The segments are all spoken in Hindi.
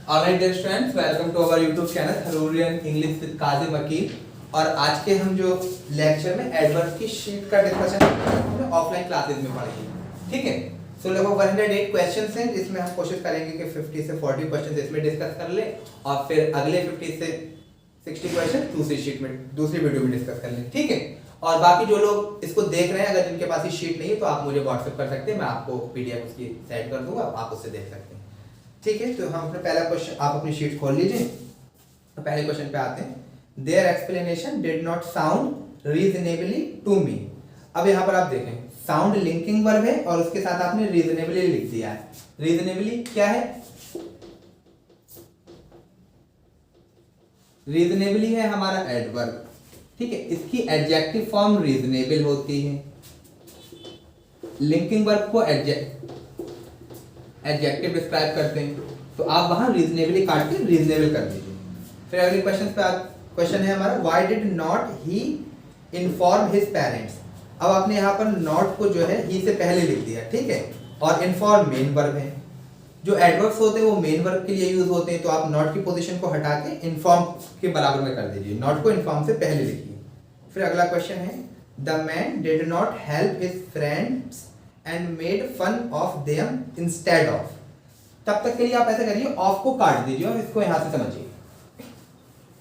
Alright dear students, welcome to our YouTube channel हरूरियन इंग्लिश विद काजिम अकील। और आज के हम जो लेक्चर में एडवर्ब की शीट का डिस्कशन हमने ऑफलाइन क्लासेस में पढ़ेंगे, ठीक है। सो लगभग 108 क्वेश्चंस हैं, जिसमें हम कोशिश करेंगे कि 50 से 40 क्वेश्चंस इसमें डिस्कस कर लें और फिर अगले 50 से 60 क्वेश्चन दूसरी शीट में, दूसरी वीडियो में डिस्कस कर लें, ठीक है। और बाकी जो लोग इसको देख रहे हैं, अगर जिनके पास ये शीट नहीं है तो आप मुझे व्हाट्सएप कर सकते हैं, मैं आपको पीडीएफ उसकी सेंड कर दूंगा, आप उससे देख सकते हैं, ठीक है। तो हम अपना पहला क्वेश्चन, आप अपनी शीट खोल लीजिए। तो पहले क्वेश्चन पे आते हैं। Their explanation did not sound reasonably to me. अब यहाँ पर आप देखें, साउंड लिंकिंग वर्ब है और उसके साथ आपने रीजनेबली लिख दिया है। रीजनेबली क्या है? रीजनेबली है हमारा एडवर्ब, ठीक है। इसकी एडजेक्टिव फॉर्म रीजनेबल होती है। लिंकिंग वर्ब को एडजेक्टिव डिस्क्राइब करते हैं, तो आप वहां रीजनेबली काट के रीजनेबल कर दीजिए। फिर अगले क्वेश्चन पे क्वेश्चन है हमारा, why did not he inform his parents. अब आपने यहाँ पर नॉट को जो है ही से पहले लिख दिया, ठीक है। और इन्फॉर्म मेन वर्ब है। जो एडवर्ब्स होते हैं वो मेन वर्ब के लिए यूज होते हैं, तो आप नॉट की पोजीशन को हटा के इन्फॉर्म के बराबर में कर दीजिए, नॉट को इन्फॉर्म से पहले लिखिए। फिर अगला क्वेश्चन है, the man did not help his friends and made fun of them instead of. तब तक के लिए आप ऐसा करिए, ऑफ को काट दीजिए और इसको यहां से समझिए।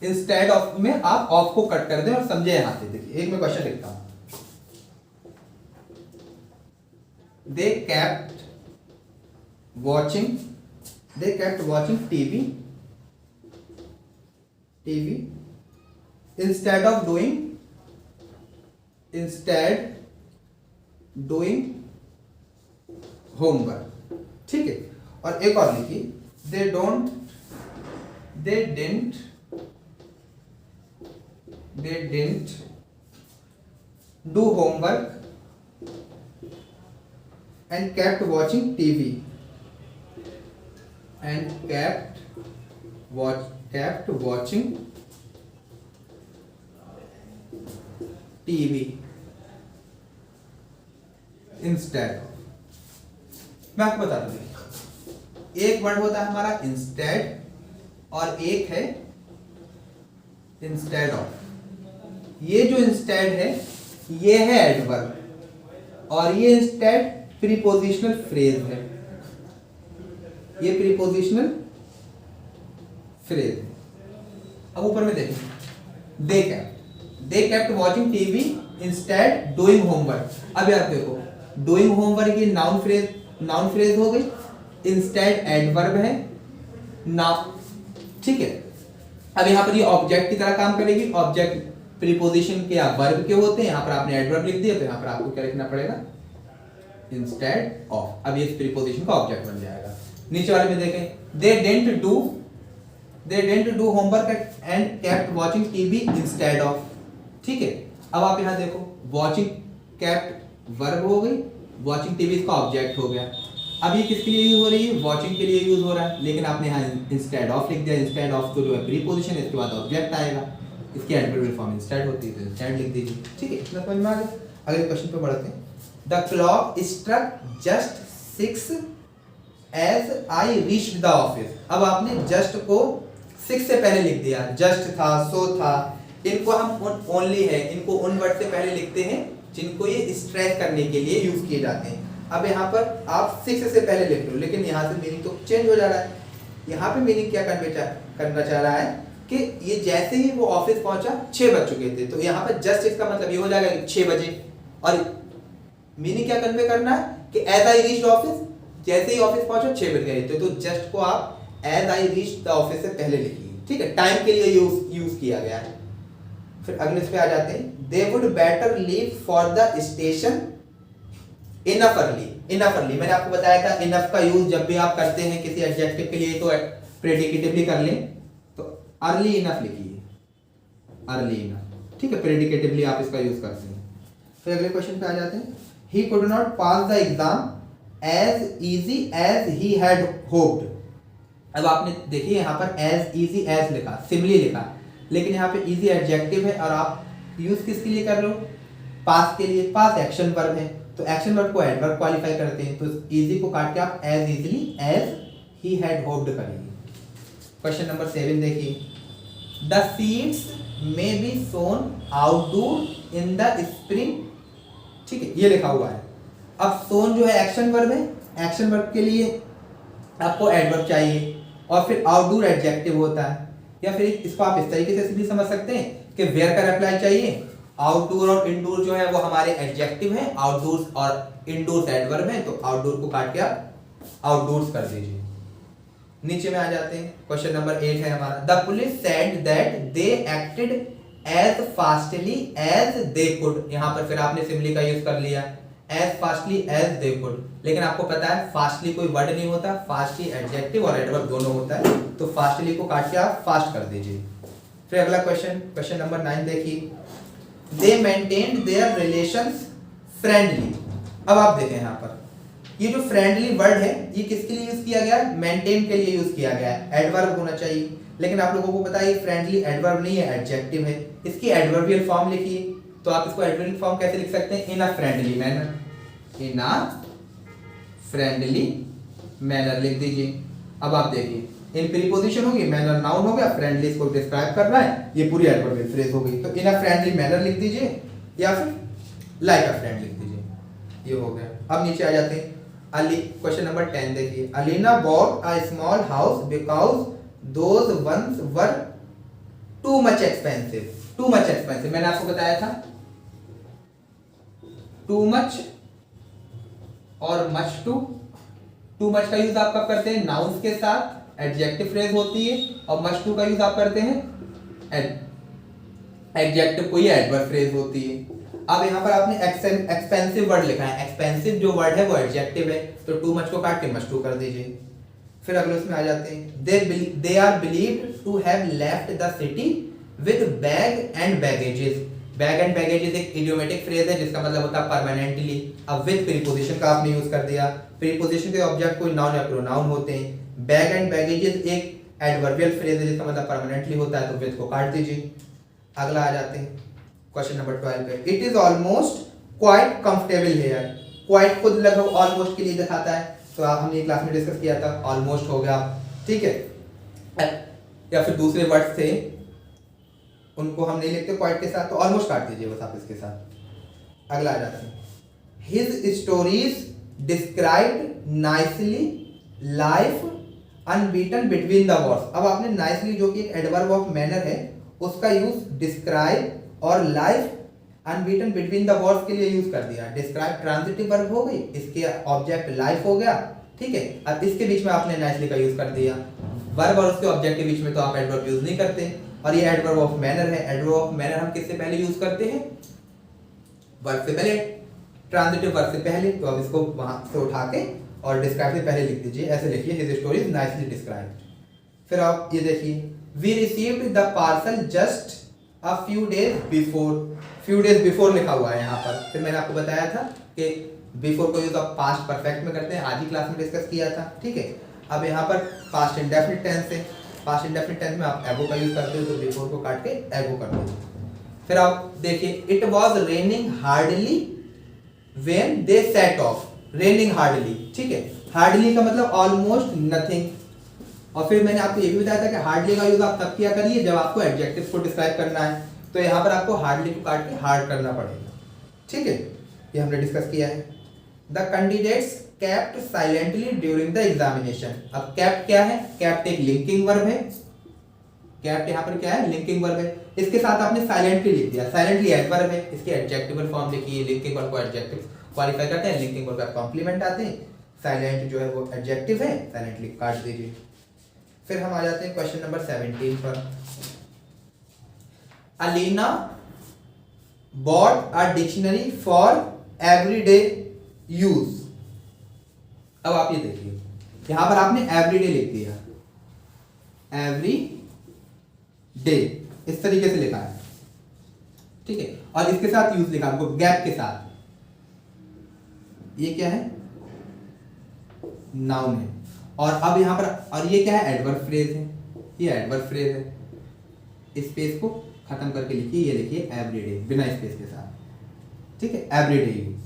इंस्टेड ऑफ में आप ऑफ को कट कर दें और समझे यहां से। देखिए, एक मैं क्वेश्चन लिखता हूं। They kept watching TV instead of doing homework, ठीक है। और एक और लिखिए, they didn't do homework and kept watching TV instead। मैं आपको बता दूं, एक वर्ड होता है हमारा इंस्टेड और एक है इंस्टेड ऑफ। ये जो इंस्टेड है ये है एडवर्ब और ये इंस्टेड प्रीपोजिशनल फ्रेज है। ये प्रीपोजिशनल फ्रेज है। अब ऊपर में देखें, they kept watching TV instead doing homework. अब यार देखो, डूइंग होमवर्क ये नाउन फ्रेज हो गई, इंस्टेड एडवर्ब है नाउन, ठीक है। अब यहां पर ये ऑब्जेक्ट की तरह काम करेगी। ऑब्जेक्ट प्रीपोजिशन के या वर्ब के होते हैं, यहां पर आपने एडवर्ब लिख दिया तो यहां पर आपको क्या लिखना पड़ेगा? Instead of. अब ये प्रीपोजिशन का ऑब्जेक्ट बन जाएगा। नीचे वाले में देखें, they didn't do homework and kept watching TV instead of, ठीक है। अब आप यहां देखो, वॉचिंग केप्ट वर्ब हो गई, वॉचिंग टीवी इसका ऑब्जेक्ट हो गया। अब ये किसके लिए यूज हो रही है? वॉचिंग के लिए यूज हो रहा है, लेकिन आपने यहाँ इंस्टेड ऑफ लिख दिया। इंस्टेड ऑफ को जो है प्रीपोजिशन, इसके बाद ऑब्जेक्ट आएगा, इसकी एडवर्बियल फॉर्म इंस्टेड होती है, तो इंस्टेड लिख दीजिए, ठीक है। इतना समझ में आ गया। अगले क्वेश्चन पे बढ़ते हैं। The clock struck just 6 as I reached the office। अब आपने just को 6 से पहले लिख दिया। just था, so था, इनको हम ओनली है, इनको उन वर्ड से पहले लिखते हैं जिनको ये स्ट्रेस करने के लिए यूज किए जाते हैं। अब यहाँ पर आप 6 से पहले लिख लो, लेकिन यहाँ से मीनिंग तो चेंज हो जा रहा है। यहाँ पे मीनिंग क्या करना चाह रहा है कि ये जैसे ही वो ऑफिस पहुंचा 6 बज चुके थे, तो यहाँ पर जस्ट इसका मतलब ये हो जाएगा 6 बजे। और मीनिंग क्या कन्वे करना है कि एज आई रीच्ड ऑफिस, जैसे ही ऑफिस पहुंचो 6 बज गए थे, तो जस्ट को आप as I reached the office से पहले लिखिए, ठीक है। टाइम के लिए यूज किया गया है। फिर अगले पे आ जाते हैं, they would better leave for the station enough early. मैंने आपको बताया था इनफ का यूज जब भी आप करते हैं किसी एडजेक्टिव के लिए तो प्रेडिकेटिवली कर लें, तो अर्ली इनफ लिखिए, अर्ली इनफ, ठीक है। प्रेडिकेटिवली आप इसका यूज करते हैं। फिर अगले क्वेश्चन पे आ जाते हैं, he could not pass the exam as easy as he had hoped। अब आपने देखिए यहाँ पर as easy as लिखा, सिमिली लिखा, लेकिन यहाँ पे easy एडजेक्टिव है और आप यूज किसके लिए कर रहे हो? पास के लिए। पास एक्शन वर्ब है, तो एक्शन वर्ब को एडवर्ब क्वालिफाई करते हैं, तो easy को काट के आप as easily as he had hoped करेंगे, क्वेश्चन नंबर 7 देखिए, the seeds may be sown outdoor in the spring, ठीक है, ये लिखा हुआ है। अब सोन जो है एक्शन वर्ब है, एक्शन वर्ब के लिए आपको एडवर्ब चाहिए और फिर आउटडोर एडजेक्टिव होता है, या फिर इसको आप इस तरीके से भी समझ सकते हैं कि वेयर का रिप्लाई चाहिए। आउटडोर और इंडोर जो है वो हमारे एडजेक्टिव हैं, आउटडोर्स और इंडोर्स एडवर्ब हैं, तो आउटडोर को काट के आप आउटडोर्स कर दीजिए। नीचे में आ जाते हैं, क्वेश्चन नंबर 8 है हमारा, the police said that they acted as fastly as they could. यहां पर फिर आपने सिंपली का यूज कर लिया, as fastly as they could, लेकिन आपको पता है फास्टली कोई वर्ड नहीं होता, फास्टली एडजेक्टिव और एडवर्ब दोनों होता है, तो फास्टली को काट के आप फास्ट कर दीजिए। फिर अगला क्वेश्चन, क्वेश्चन नंबर 9 देखिए, दे मेंटेन्ड देयर रिलेशंस फ्रेंडली। अब आप देखें यहाँ पर ये जो फ्रेंडली वर्ड है ये किसके लिए यूज किया गया है, मेंटेन के लिए यूज किया गया है, एडवर्ब होना चाहिए, लेकिन आप लोगों को पता है फ्रेंडली एडवर्ब नहीं है, एडजेक्टिव है। इसकी एडवर्बियल फॉर्म लिखिए, तो आप इसको एडवर्बियल फॉर्म कैसे लिख सकते हैं, in a friendly manner, in a friendly manner लिख दीजिए। अब आप देखिए इन प्रीपोजिशन होगी, मैनर नाउन हो गया, फ्रेंडली इसको डिस्क्राइब कर रहा है, ये पूरी एडवर्बियल फ्रेज हो गई, तो इन अ फ्रेंडली मैनर लिख दीजिए या फिर लाइक अ फ्रेंड लिख दीजिए, ये हो गया। अब नीचे आ जाते हैं, क्वेश्चन नंबर 10 देखिए, Alina bought a small house because those ones were too much expensive. Too much expensive मैंने आपको बताया था, टू मच और मच टू। टू मच का यूज आप कब करते हैं, नाउन्स के साथ, एडजेक्टिव फ्रेज होती है, और मच टू का यूज आप करते हैं एडजेक्टिव कोई एडवर्ब फ्रेज होती है। अब यहाँ पर आपने एक्सपेंसिव वर्ड लिखा है, एक्सपेंसिव जो वर्ड है वो एडजेक्टिव है, तो टू मच को काट के मच टू कर दीजिए। फिर अगले उसमें आ जाते हैं, they are believed to have left the city with bag and baggages. Bag and baggages एक इडियोमेटिक फ्रेज है जिसका मतलब होता है परमानेंटली। अब विद प्रीपोजिशन का आपने यूज कर दिया, प्रीपोजिशन के ऑब्जेक्ट कोई नाउन या प्रोनाउन होते हैं। बैग एंड बैगेजेस एक एडवर्बियल फ्रेज है जिसका मतलब परमानेंटली होता है, तो विद को काट दीजिए। अगला आ जाते हैं क्वेश्चन नंबर 12 पे, it is almost quite comfortable here. Quite खुद लगभग ऑलमोस्ट के लिए दिखाता है, तो आप हमने क्लास में डिस्कस किया था, ऑलमोस्ट हो गया, ठीक है। या फिर दूसरे वर्ड्स थे उनको हम नहीं लिखते क्वाइट के साथ, तो ऑलमोस्ट काट दीजिए बस आप इसके साथ। अगला आ जाते हैं, his stories described nicely life unbeaten between the Wars. अब आपने नाइसली जो कि एक एडवर्ब ऑफ मैनर है उसका यूज डिस्क्राइब और life unbeaten between the Wars के लिए यूज कर दिया। डिस्क्राइब ट्रांजिटिव वर्ब हो गई, इसके ऑब्जेक्ट लाइफ हो गया, ठीक है। अब इसके बीच में आपने नाइसली का यूज कर दिया। वर्ब और उसके ऑब्जेक्ट के बीच में तो आप एडवर्ब यूज नहीं करते, और ये एडवर्ब ऑफ मैनर है। एडवर्ब ऑफ मैनर हम किससे पहले यूज करते हैं, वर्ब से पहले, ट्रांजिटिव वर्ब से पहले, तो अब इसको वहां से उठा के और डिस्क्राइब से पहले लिख दीजिए, ऐसे लिखिए, his story is nicely described. फिर आप ये देखिए, we received the parcel just a few days before. Few days before लिखा हुआ है यहाँ पर। फिर मैंने आपको बताया था कि बिफोर को यूज आप पास्ट परफेक्ट में करते हैं, आज ही क्लास में डिस्कस किया था, ठीक है। अब यहाँ पर पास्ट इंडेफिनिट टेंस है, पास्ट इंडेफिनिट टेंस में आप एगो का यूज करते हो, तो बिफोर को काट के एगो कर दीजिए। फिर आप देखिए, it was raining hardly when they set of. Raining hardly, ठीक है, हार्डली का मतलब ऑलमोस्ट नथिंग। और फिर मैंने आपको ये भी बताया था कि हार्डली का यूज आप तब किया करिए जब आपको एडजेक्टिव्स को डिस्क्राइब करना है, तो यहाँ पर आपको हार्डली को काट के हार्ड करना पड़ेगा, ठीक है, ये हमने डिस्कस किया है। The candidates kept silently during the examination. अब केप्ट क्या है, केप्ट एक लिंकिंग वर्ब है, केप्ट यहाँ पर क्या है, लिंकिंग वर्ब है, इसके साथ आपने साइलेंटली लिख दिया, साइलेंटली एडवर्ब है, इसकी एडजेक्टिवल फॉर्म लिखिए, लिंकिंग वर्ब को एडजेक्टिव क्वालिफाई करते हैं, लिंकिंग वर्ब का कॉम्प्लीमेंट आते हैं, साइलेंट जो है वो एडजेक्टिव है, साइलेंटली काट दीजिए। फिर हम आ जाते हैं क्वेश्चन नंबर 17 पर, Alina bought a dictionary for everyday use. अब आप ये देखिए, यहां पर आपने एवरीडे लिख दिया, एवरी डे इस तरीके से लिखा है, ठीक है, और इसके साथ यूज लिखा आपको गैप के साथ। ये क्या है, नाउन है, और अब यहां पर, और ये क्या है, एडवर्ब फ्रेज है, ये एडवर्ब फ्रेज है, स्पेस को खत्म करके लिखिए, ये लिखिए एवरीडे बिना स्पेस के साथ, ठीक है, एवरीडे यूज।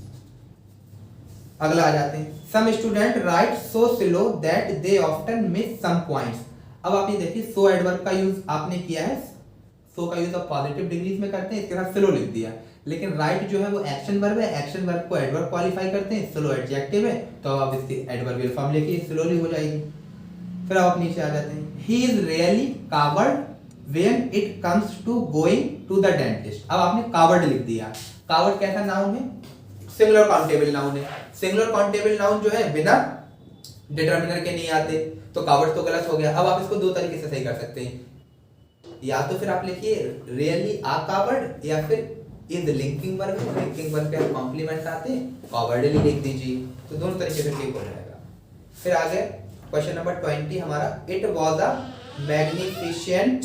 अगला आ जाते हैं, some student write so slow that they often miss some points. अब आप ये देखिए सो एडवर्ब का यूज आपने किया है, सो का यूज आप पॉजिटिव डिग्रीज में करते हैं, इसके साथ स्लो लिख दिया। लेकिन राइट जो है वो एक्शन वर्ब है, एक्शन वर्ब को एडवर्ब क्वालिफाई करते हैं, स्लो एडजेक्टिव है, तो आप इसकी एडवर्बियल फॉर्म लिखिए, स्लोली हो जाएगी। फिर आप नीचे आ जाते हैं, he is really coward when it comes to going to the dentist. अब आपने कावर्ड लिख दिया। कावर्ड कैसा नाउन है? सिंगुलर काउंटेबल नाउन है। सिंगुलर काउंटेबल नाउन जो है बिना डिटर्मिनर के नहीं आते, तो कावर्ड तो गलत हो गया। अब आप इसको दो तरीके से सही कर सकते हैं, या तो फिर आप लिखिए रियली आ कावर्ड, या फिर is linking verb, linking verb के कॉम्प्लीमेंट आते हैं, कावर्डली लिख दीजिए, तो दोनों तरीके से ठीक हो जाएगा। फिर आगे क्वेश्चन नंबर 20 हमारा, it was a magnificent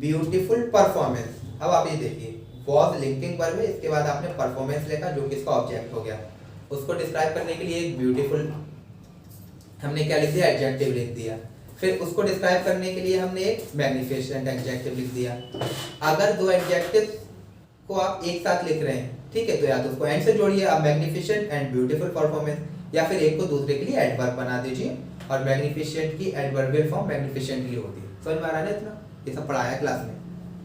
beautiful performance. अब आप ये देखिए, वाज लिंकिंग वर्ब है, इसके बाद आपने परफॉर्मेंस लिखा जो कि इसका ऑब्जेक्ट हो गया। उसको डिस्क्राइब करने के लिए एक ब्यूटीफुल हमने क्या लिख दिया? एडजेक्टिव लिख दिया। फिर उसको डिस्क्राइब करने के लिए हमने एक मैग्निफिसेंट एडजेक्टिव लिख दिया। अगर दो एडजेक्टिव को आप एक साथ लिख रहे हैं, ठीक है, तो या तो उसको एंड से जोड़िए, आप मैग्निफिसेंट एंड ब्यूटीफुल परफॉर्मेंस, या फिर एक को दूसरे के लिए एडवर्ब बना दीजिए, और मैग्निफिसेंट की एडवर्बियल फॉर्म मैग्निफिसेंटली होती है। समझ में आ रहा है इतना? ये सब पढ़ाया क्लास में,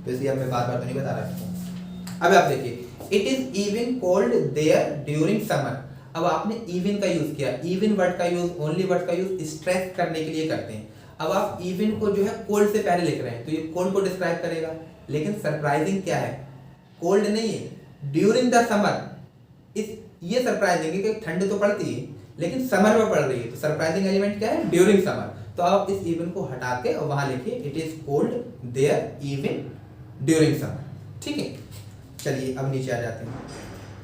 तो इसलिए अब मैं बार बार तो नहीं बता रहा हूँ। अब आप देखिए, it is even cold there during summer. अब आपने इवन का यूज किया। इवन वर्ड का यूज, ओनली वर्ड का यूज स्ट्रेस करने के लिए करते हैं। अब आप इवन को जो है कोल्ड से पहले लिख रहे हैं, तो ये कोल्ड को डिस्क्राइब करेगा। लेकिन सरप्राइजिंग क्या है? कोल्ड नहीं है, ड्यूरिंग द समर। इस ये सरप्राइजिंग है कि ठंड तो पड़ती है लेकिन समर में पड़ रही है, तो सरप्राइजिंग एलिमेंट क्या है? During summer. तो आप इस इवन को हटा के और वहां लिखिए it is cold there even during summer. ठीक है, चलिए अब नीचे आ जाते हैं।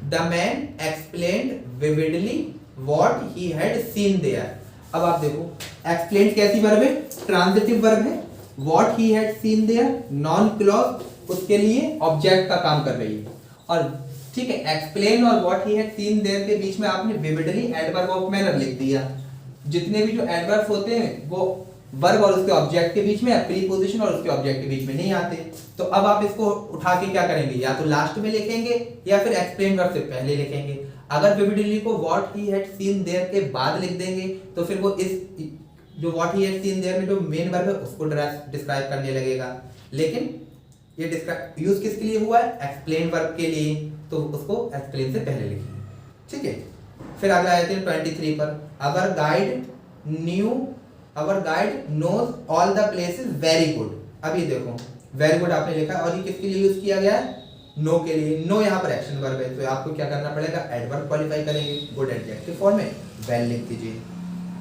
The man explained vividly what he had seen there. अब आप देखो, एक्सप्लेन कैसी वर्ब है? ट्रांजिटिव वर्ब है। What he had seen there noun clause उसके लिए ऑब्जेक्ट का काम कर रही है। और ठीक है, एक्सप्लेन और what he had seen there के बीच में आपने विविडली एडवर्ब ऑफ मैनर लिख दिया। जितने भी जो एडवर्ब होते हैं वो वर्ब और उसके ऑब्जेक्ट के बीच में, प्रीपोजिशन और उसके ऑब्जेक्ट के बीच में नहीं आते। तो अब आप इसको उठा के क्या करेंगे? या तो लास्ट में लिखेंगे या फिर एक्सप्लेन वर्ब से पहले लिखेंगे। अगर विविडली को what he had seen there के बाद लिख देंगे तो फिर वो इस जो what he had seen there में जो मेन वर्ब है उसको डिस्क्राइब करने लगेगा। लेकिन ये डिस्क्राइब यूज किसके लिए हुआ है? एक्सप्लेन वर्ब के लिए, तो उसको एक्सप्लेन से पहले लिखिए। ठीक है, फिर अगला आते हैं 23 पर। Our guide knows all the places very good. अब ये देखो, वेरी गुड आपने लिखा और ये किसके लिए यूज किया गया है? नो के लिए। नो यहाँ पर एक्शन वर्ब है, तो आपको क्या करना पड़ेगा? एडवर्ब क्वालिफाई करेंगे, गुड एडजेक्टिव फॉर्म में वेल लिख दीजिए।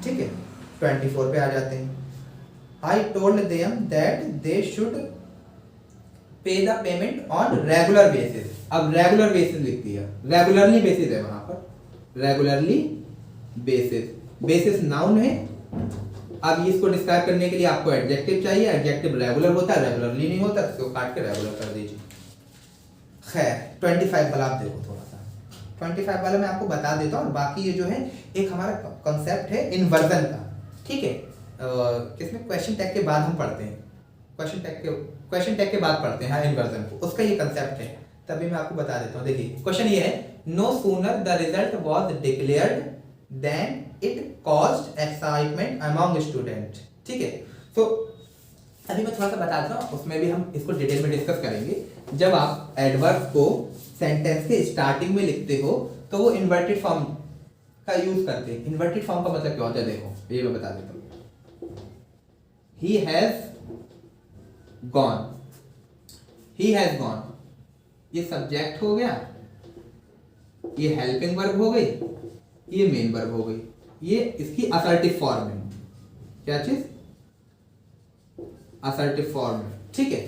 ठीक है, 24 पे आ जाते हैं। I told them that they should pay the payment on regular basis. अब रेगुलर बेसिस लिख दिया, रेगुलरली बेसिस है वहां पर, रेगुलरली बेसिस। बेसिस नाउन है। अब इसको डिस्क्राइब करने के लिए आपको एडजेक्टिव चाहिए। एडजेक्टिव रेगुलर होता है, रेगुलरली नहीं होता, इसको काट के रेगुलर कर दीजिए। खैर 25 वाला आप देखो थोड़ा सा। 25 वाला मैं आपको बता देता हूँ, बाकी ये जो है एक हमारा कॉन्सेप्ट है इन्वर्जन का। ठीक है, किसमें क्वेश्चन टैग के बाद हम पढ़ते हैं, क्वेश्चन टैग के बाद पढ़ते हैं हाँ इन्वर्जन को, उसका ये कंसेप्ट है, तभी मैं आपको बता देता हूँ। देखिए क्वेश्चन ये है, no sooner the result was declared then it caused excitement among student. ठीक है, तो अभी मैं थोड़ा सा बता देता हूँ, उसमें भी हम इसको डिटेल में डिस्कस करेंगे। जब आप एडवर्ब को सेंटेंस के स्टार्टिंग में लिखते हो तो वो इन्वर्टेड फॉर्म का यूज करते हैं। इन्वर्टेड फॉर्म का मतलब क्या होता है? देखो ये मैं बता देता हूँ। ही हैज गॉन, ये सब्जेक्ट हो गया, ये हेल्पिंग वर्ब हो गई, ये मेन वर्ब हो गई, ये इसकी असर्टिव फॉर्म है। क्या चीज? असर्टिव फॉर्म है। ठीक है,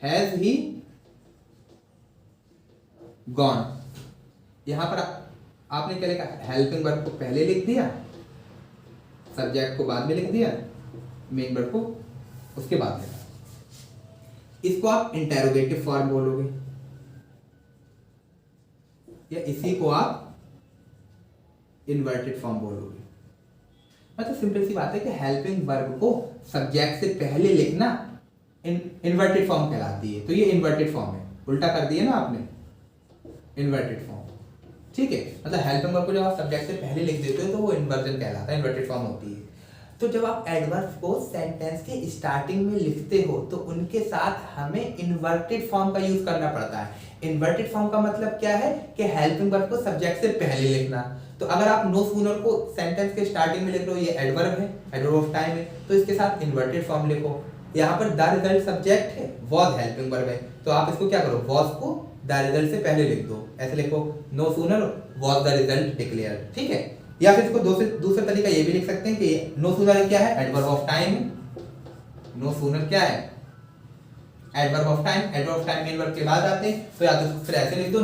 हैज ही गॉन, यहां पर आपने क्या लिखा? हेल्पिंग वर्ब को पहले लिख दिया, सब्जेक्ट को बाद में लिख दिया, मेन वर्ब को उसके बाद लिखा। इसको आप इंटेरोगेटिव फॉर्म बोलोगे या इसी को आप इन्वर्टेड फॉर्म बोलोगे। मतलब सिंपल सी बात है कि हेल्पिंग वर्ब को सब्जेक्ट से पहले लिखना इन्वर्टेड फॉर्म कहलाती है। तो ये इन्वर्टेड फॉर्म है, उल्टा कर दिया ना आपने, इन्वर्टेड फॉर्म। ठीक है, मतलब हेल्पिंग वर्ब को जब आप सब्जेक्ट से पहले लिख देते हो तो वो इन्वर्जन कहलाता है, इन्वर्टेड फॉर्म होती है। तो जब आप एडवर्ब को सेंटेंस के स्टार्टिंग में लिखते हो तो उनके साथ हमें इन्वर्टेड फॉर्म का यूज करना पड़ता है। इन्वर्टेड फॉर्म का मतलब क्या है कि हेल्पिंग वर्ब को सब्जेक्ट से पहले लिखना। तो अगर आप नो सूनर को सेंटेंस के स्टार्टिंग में लिख रहे हो, ये एडवर्ब है, एडवर्ब ऑफ टाइम है, तो इसके साथ इन्वर्टेड फॉर्म लिखो। यहाँ पर द रिजल्ट सब्जेक्ट है, वाज हेल्पिंग वर्ब है, तो आप इसको क्या करो, वाज को द रिजल्ट से पहले लिख दो। ऐसे लिखो, no sooner was the result declared, ठीक है। या फिर इसको दूसरा तरीका ये भी लिख सकते हैं कि नो सूनर क्या है, adverb of time. No sooner क्या है, adverb of time. Adverb of time main verb के बाद आते हैं, तो या तो फिर ऐसे लिख दो,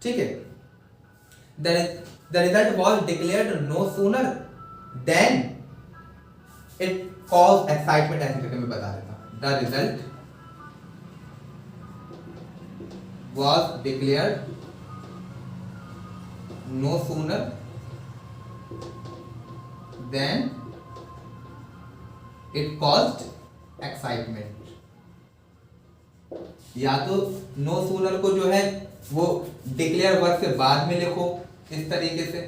ठीक है, the result was declared no sooner then it cause excitement. ऐसे करके मैं बता देता हूं, the result was declared no sooner then it caused excitement। या तो नो सूनर को जो है वो डिक्लेयर वर्ब से बाद में लिखो इस तरीके से,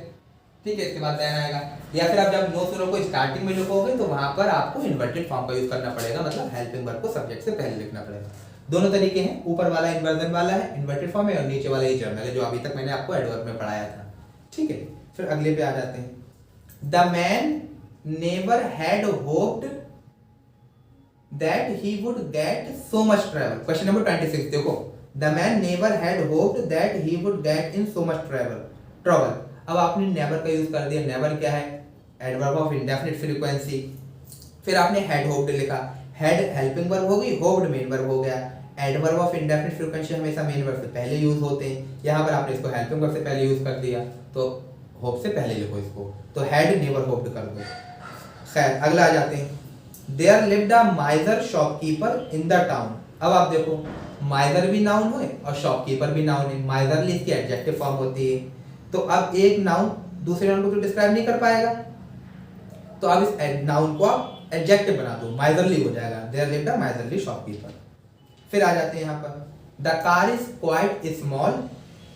ठीक है, इसके बाद देन आएगा। या फिर आप जब नो सूनर को स्टार्टिंग में लिखोगे तो वहां पर आपको इन्वर्टेड फॉर्म का यूज करना पड़ेगा, मतलब हेल्पिंग वर्ब को सब्जेक्ट से पहले लिखना पड़ेगा। दोनों तरीके हैं, ऊपर वाला इन्वर्जन वाला है, इन्वर्टेड फॉर्म है, और नीचे वाला ये जर्नल है जो अभी तक मैंने आपको एडवर्ब में पढ़ाया था, ठीक है। फिर अगले पे आ जाते हैं। The man never had hoped that he would get so much trouble। Question number 26 देखो, The man never had hoped that he would get in so much trouble। अब आपने never का यूज कर दिया। never क्या है, एडवर्ब ऑफ इंडेफिनिट फ्रीक्वेंसी। फिर आपने had hoped लिखा, had हेल्पिंग वर्ब हो गई, hoped मेन वर्ब हो गया। एडवर्ब ऑफ इंडेफिनिट फ्रीक्वेंसी हमेशा मेन वर्ब से पहले यूज होते हैं, यहाँ पर आपने इसको हेल्पिंग वर्ब से पहले यूज कर दिया, तो होप से पहले लिखो इसको, तो हैड नेवर होप्ड कर दो। खैर अगला आ जाते हैं। There lived a miser shopkeeper in the town. अब आप देखो, माइजर भी नाउन है और शॉपकीपर भी नाउन है। माइजरली इसकी एडजेक्टिव फॉर्म होती है, तो अब एक नाउन दूसरे नाउन को तो डिस्क्राइब नहीं कर पाएगा, तो अब इस नाउन को आप एडजेक्टिव बना दो, माइजरली हो जाएगा। There lived a miserly shopkeeper. फिर आ जाते हैं यहाँ पर, the car is quite small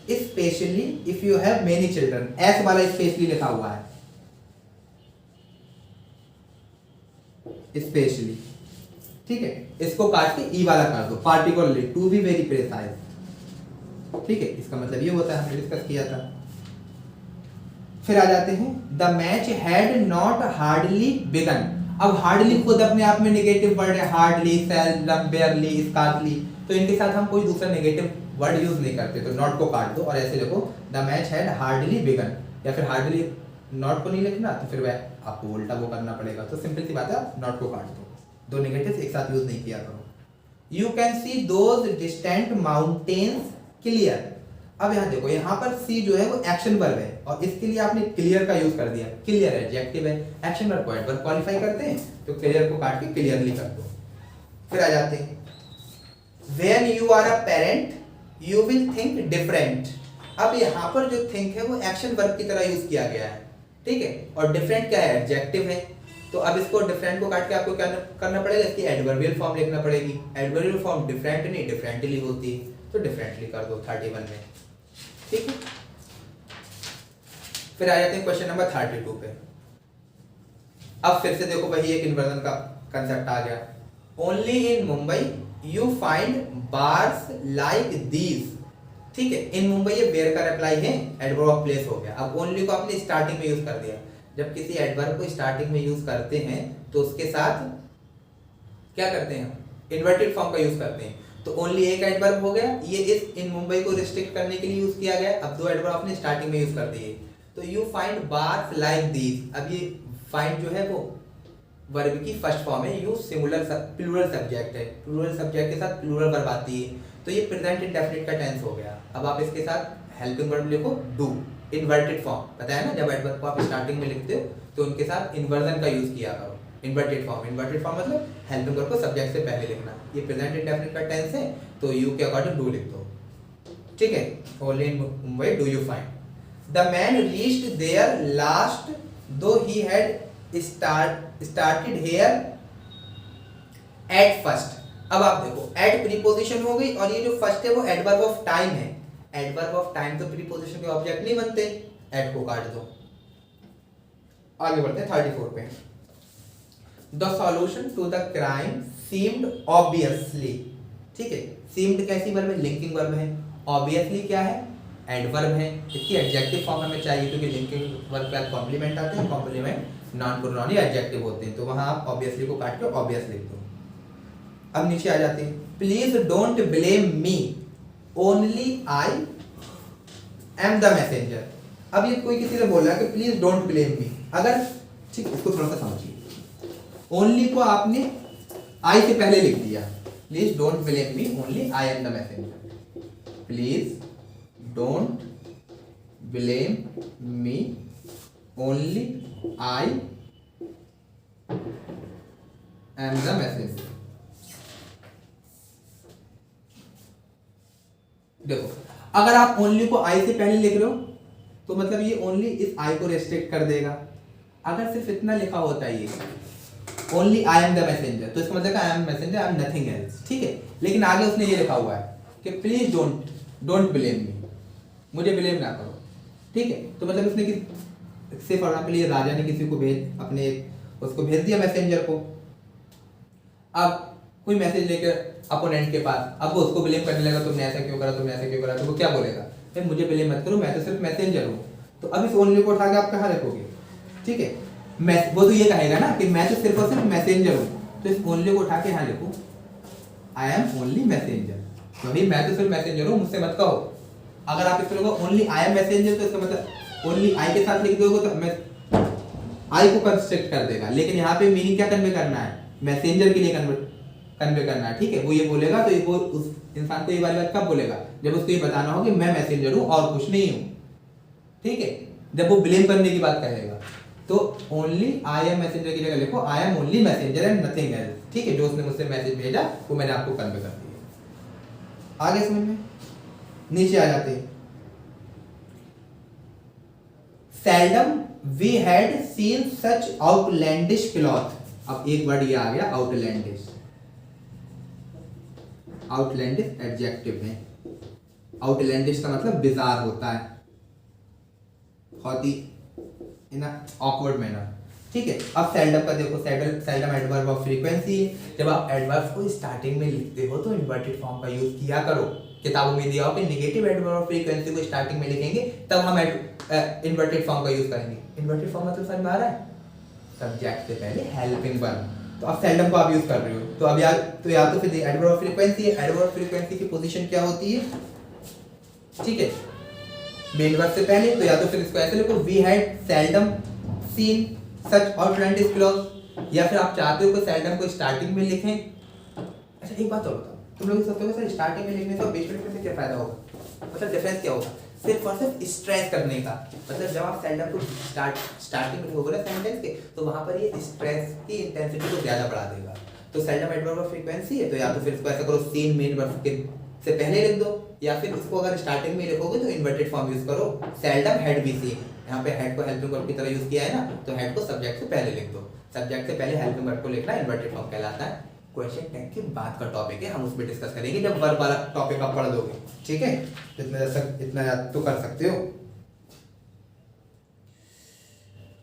specially if you have many children. S वाला स्पेशली लिखा हुआ है, स्पेशली, ठीक है, इसको काट के ई वाला कर दो, particularly, to be very precise, ठीक है, इसका मतलब ये होता है, हमने डिस्कस किया था। फिर आ जाते हैं, the match had not hardly begun. अब हार्डली खुद अपने आप में नेगेटिव वर्ड है, हार्डली, सेल्डम, बेयरली, स्कार्सली, तो इनके साथ हम कोई दूसरा नेगेटिव वर्ड यूज नहीं करते, तो नॉट को काट दो और ऐसे लिखो, the match had hardly begun. या फिर हार्डली नॉट को नहीं लिखना तो फिर वह आपको उल्टा वो करना पड़ेगा, तो सिंपल सी बात है, नॉट को काट दो, दो नेगेटिव्स एक साथ यूज नहीं किया करो। You can see those distant mountains clear. अब यहाँ देखो, यहाँ पर सी जो है वो एक्शन वर्ब है और इसके लिए आपने क्लियर का यूज कर दिया। क्लियर एडजेक्टिव है, एक्शन वर्ब को एडवर्ब क्वालिफाई करते हैं, तो क्लियर को काट के क्लियरली कर दो। फिर आ जाते हैं, when you are a parent you will think different. अब यहाँ पर जो थिंक है वो एक्शन वर्ब की तरह यूज किया गया है, ठीक है, और डिफरेंट क्या है, एडजेक्टिव है, तो अब इसको डिफरेंट को काट के आपको क्या करना पड़ेगा, इसकी एडवर्बियल फॉर्म लिखना पड़ेगी। एडवर्बियल फॉर्म डिफरेंट नहीं डिफरेंटली होती है, तो डिफरेंटली कर दो 31 में, ठीक है। फिर आ जाते हैं क्वेश्चन नंबर 32 पे। अब फिर से देखो, वही एक इन्वर्जन का कंसेप्ट आ गया। Only in Mumbai you find bars like these, ठीक है, इन मुंबई ये वेयर का रिप्लाई है, एडवर्ब ऑफ प्लेस हो गया। अब ओनली को आपने स्टार्टिंग में यूज कर दिया। जब किसी एडवर्ब को स्टार्टिंग में यूज करते हैं तो उसके साथ क्या करते हैं, इन्वर्टेड फॉर्म का यूज करते हैं। तो ओनली एक एडवर्ब हो गया, ये इस इन मुंबई को रिस्ट्रिक्ट करने के लिए यूज किया गया। अब दो एडवर्ब आपने स्टार्टिंग में यूज कर दिए, तो you find bars like these. अब ये फाइंड जो है वो वर्ब की फर्स्ट फॉर्म है, यू सिंगुलर प्लूरल सब्जेक्ट है, प्लूरल सब्जेक्ट के साथ प्लूरल वर्ब आती है, तो ये प्रेजेंट इंडेफिनिट का टेंस हो गया। अब आप इसके साथ हेल्पिंग वर्ब लिखो, डू, इन्वर्टेड फॉर्म, पता है ना, जब एडवर्ब को आप स्टार्टिंग में लिखते हो तो उनके साथ इन्वर्जन का यूज किया करो, इन्वर्टेड फॉर्म। इन्वर्टेड फॉर्म मतलब हेल्पिंग वर्ब को सब्जेक्ट से पहले लिखना। ये प्रेजेंट इंडेफिनिट का टेंस है, तो यू के अकॉर्डिंग डू लिख दो, ठीक है। Only in Mumbai do you find. The man reached there last though he had started here at first। अब आप देखो, एट प्रीपोजिशन हो गई और ये जो फर्स्ट है वो एडवर्ब ऑफ टाइम है। एडवर्ब ऑफ टाइम तो प्रीपोजिशन के ऑब्जेक्ट नहीं बनते, एट को काट दो। आगे बढ़ते हैं 34 पे। The solution to the crime seemed obviously, ठीक है, सीम्ड कैसी वर्ब है, लिंकिंग वर्ब है, ऑब्वियसली क्या है, एडवर्ब है, इसकी एडजेक्टिव फॉर्म हमें चाहिए क्योंकि लिंकिंग वर्ब के बाद कॉम्प्लीमेंट आते हैं, कॉम्प्लीमेंट नॉन प्रोनाउन या एडजेक्टिव होते हैं, तो वहां आप ऑब्वियसली को काट के ऑब्वियस लिख दो। अब नीचे आ जाते हैं, please don't blame me, only I am the messenger. अब ये कोई किसी से बोल रहा है कि प्लीज डोंट ब्लेम मी, अगर ठीक इसको थोड़ा सा समझिए, ओनली को आपने आई से पहले लिख दिया, please don't blame me only I am the messenger, please don't blame me only I am the messenger. देखो अगर आप ओनली को आई से पहले लिख रहे हो तो मतलब ये ओनली इस आई को रेस्ट्रिक्ट कर देगा। अगर सिर्फ इतना लिखा होता है ये only I am the messenger, तो इसका मतलब I am messenger, I am nothing else, ठीक है। लेकिन आगे उसने ये लिखा हुआ है कि प्लीज डोंट ब्लेम मी, मुझे ब्लेम ना करो, ठीक है। तो मतलब उसने सिर्फ फॉर एग्जांपल ये राजा ने किसी को अपने उसको भेज दिया मैसेंजर को, अब कोई मैसेज लेकर अपोनेंट के पास, अब वो उसको ब्लेम करने लगा, तुमने ऐसा क्यों करा, तुमने ऐसा क्यों करा, तो वो क्या बोलेगा, भाई मुझे ब्लेम मत करो, मैं तो सिर्फ मैसेंजर हूँ। तो अब इस ओनली को उठा के आप कहाँ रखोगे, ठीक है। वो तो ये कहेगा ना कि मैं तो सिर्फ और सिर्फ मैसेंजर हूँ, तो इस ओनली को उठा के यहाँ लिखो, आई एम ओनली मैसेंजर, तो भाई मैं तो सिर्फ मैसेंजर हूँ, मुझसे मत कहो। अगर आप इसको ओनली आई एम मैसेंजर, तो इसका मतलब ओनली आई के साथ लिख दोगे तो मैं आई को कंस्ट्रक्ट कर देगा, लेकिन यहाँ पे मीनिंग क्या कन्वे करना है, मैसेंजर के लिए कन्वे करना है, ठीक है। वो ये बोलेगा तो वो उस इंसान को ये वाली बात कब बोलेगा, जब उसको ये बताना हो कि मैं मैसेंजर हूँ और कुछ नहीं हूँ, ठीक है। जब वो ब्लेम करने की बात कहेगा तो ओनली आई एम मैसेंजर की जगह लिखो I am only messenger and nothing else, ठीक है। जो उसने मुझसे मैसेज भेजा वो मैंने आपको कन्वे कर दिया। आगे समझ में, नीचे आ जाते हैं, seldom we had seen such outlandish cloth. अब एक वर्ड ये आ गया आउटलैंडिश, आउटलैंडिश एडजेक्टिव है, आउटलैंडिश का मतलब बिजार होता है, बहुत ही इन ऑकवर्ड मैनर, ठीक है। अब सेल्डम का देखो, सेल्डम एडवर्ब ऑफ फ्रीक्वेंसी है, जब आप एडवर्ब को स्टार्टिंग में लिखते हो तो इन्वर्टेड फॉर्म का यूज किया करो। किताबों में दिया हो कि नेगेटिव एडवर्ब ऑफ फ्रीक्वेंसी को स्टार्टिंग में लिखेंगे तब हम इन्वर्टेड फॉर्म का यूज करेंगे। इन्वर्टेड फॉर्म मतलब समझ में आ रहा है, सब्जेक्ट से पहले हेल्पिंग वर्ब, तो अब सेल्डम को आप यूज कर रहे हो, तो अब या तो फिर एडवर्ब ऑफ फ्रीक्वेंसी है, एडवर्ब ऑफ फ्रीक्वेंसी की पोजीशन क्या होती है, ठीक है, मेन वर्ब से पहले, तो या तो फिर इसको ऐसे लिखो we had seldom seen such outlandish cloth, या फिर आप चाहते हो कि सेल्डम को स्टार्टिंग में लिखें। अच्छा एक बात और बताओ, तुम लोग सोचते हो सर स्टार्टिंग में लिखने से और बीच में लिखने से क्या फायदा होगा, मतलब डिफरेंस क्या होगा, सिर्फ और सिर्फ स्ट्रेस करने का, मतलब जब आप सेल्डम को स्टार्टिंग में लिखोगे ना सेंटेंस के, तो वहां पर ये स्ट्रेस की इंटेंसिटी को ज्यादा बढ़ा देगा। तो सेल्डम एडवर्ब ऑफ फ्रीक्वेंसी है, तो या तो फिर इसको ऐसा करो सीन मेन वर्ब के से पहले लिख दो, या फिर इसको अगर स्टार्टिंग में लिखोगे तो इन्वर्टेड फॉर्म यूज करो, सेल्डम हैड बी सीन, यहाँ पे हेड को हेल्पिंग वर्ब की तरह यूज किया है ना, तो हेड को सब्जेक्ट से पहले लिख दो, सब्जेक्ट से पहले हेल्पिंग वर्ब को लिखना इन्वर्टेड फॉर्म कहलाता है। क्वेश्चन टैग के बाद का टॉपिक है, हम उस पर डिस्कस करेंगे जब वर्ब वाला टॉपिक आप पढ़ दोगे, ठीक है। इतना याद तो कर सकते हो।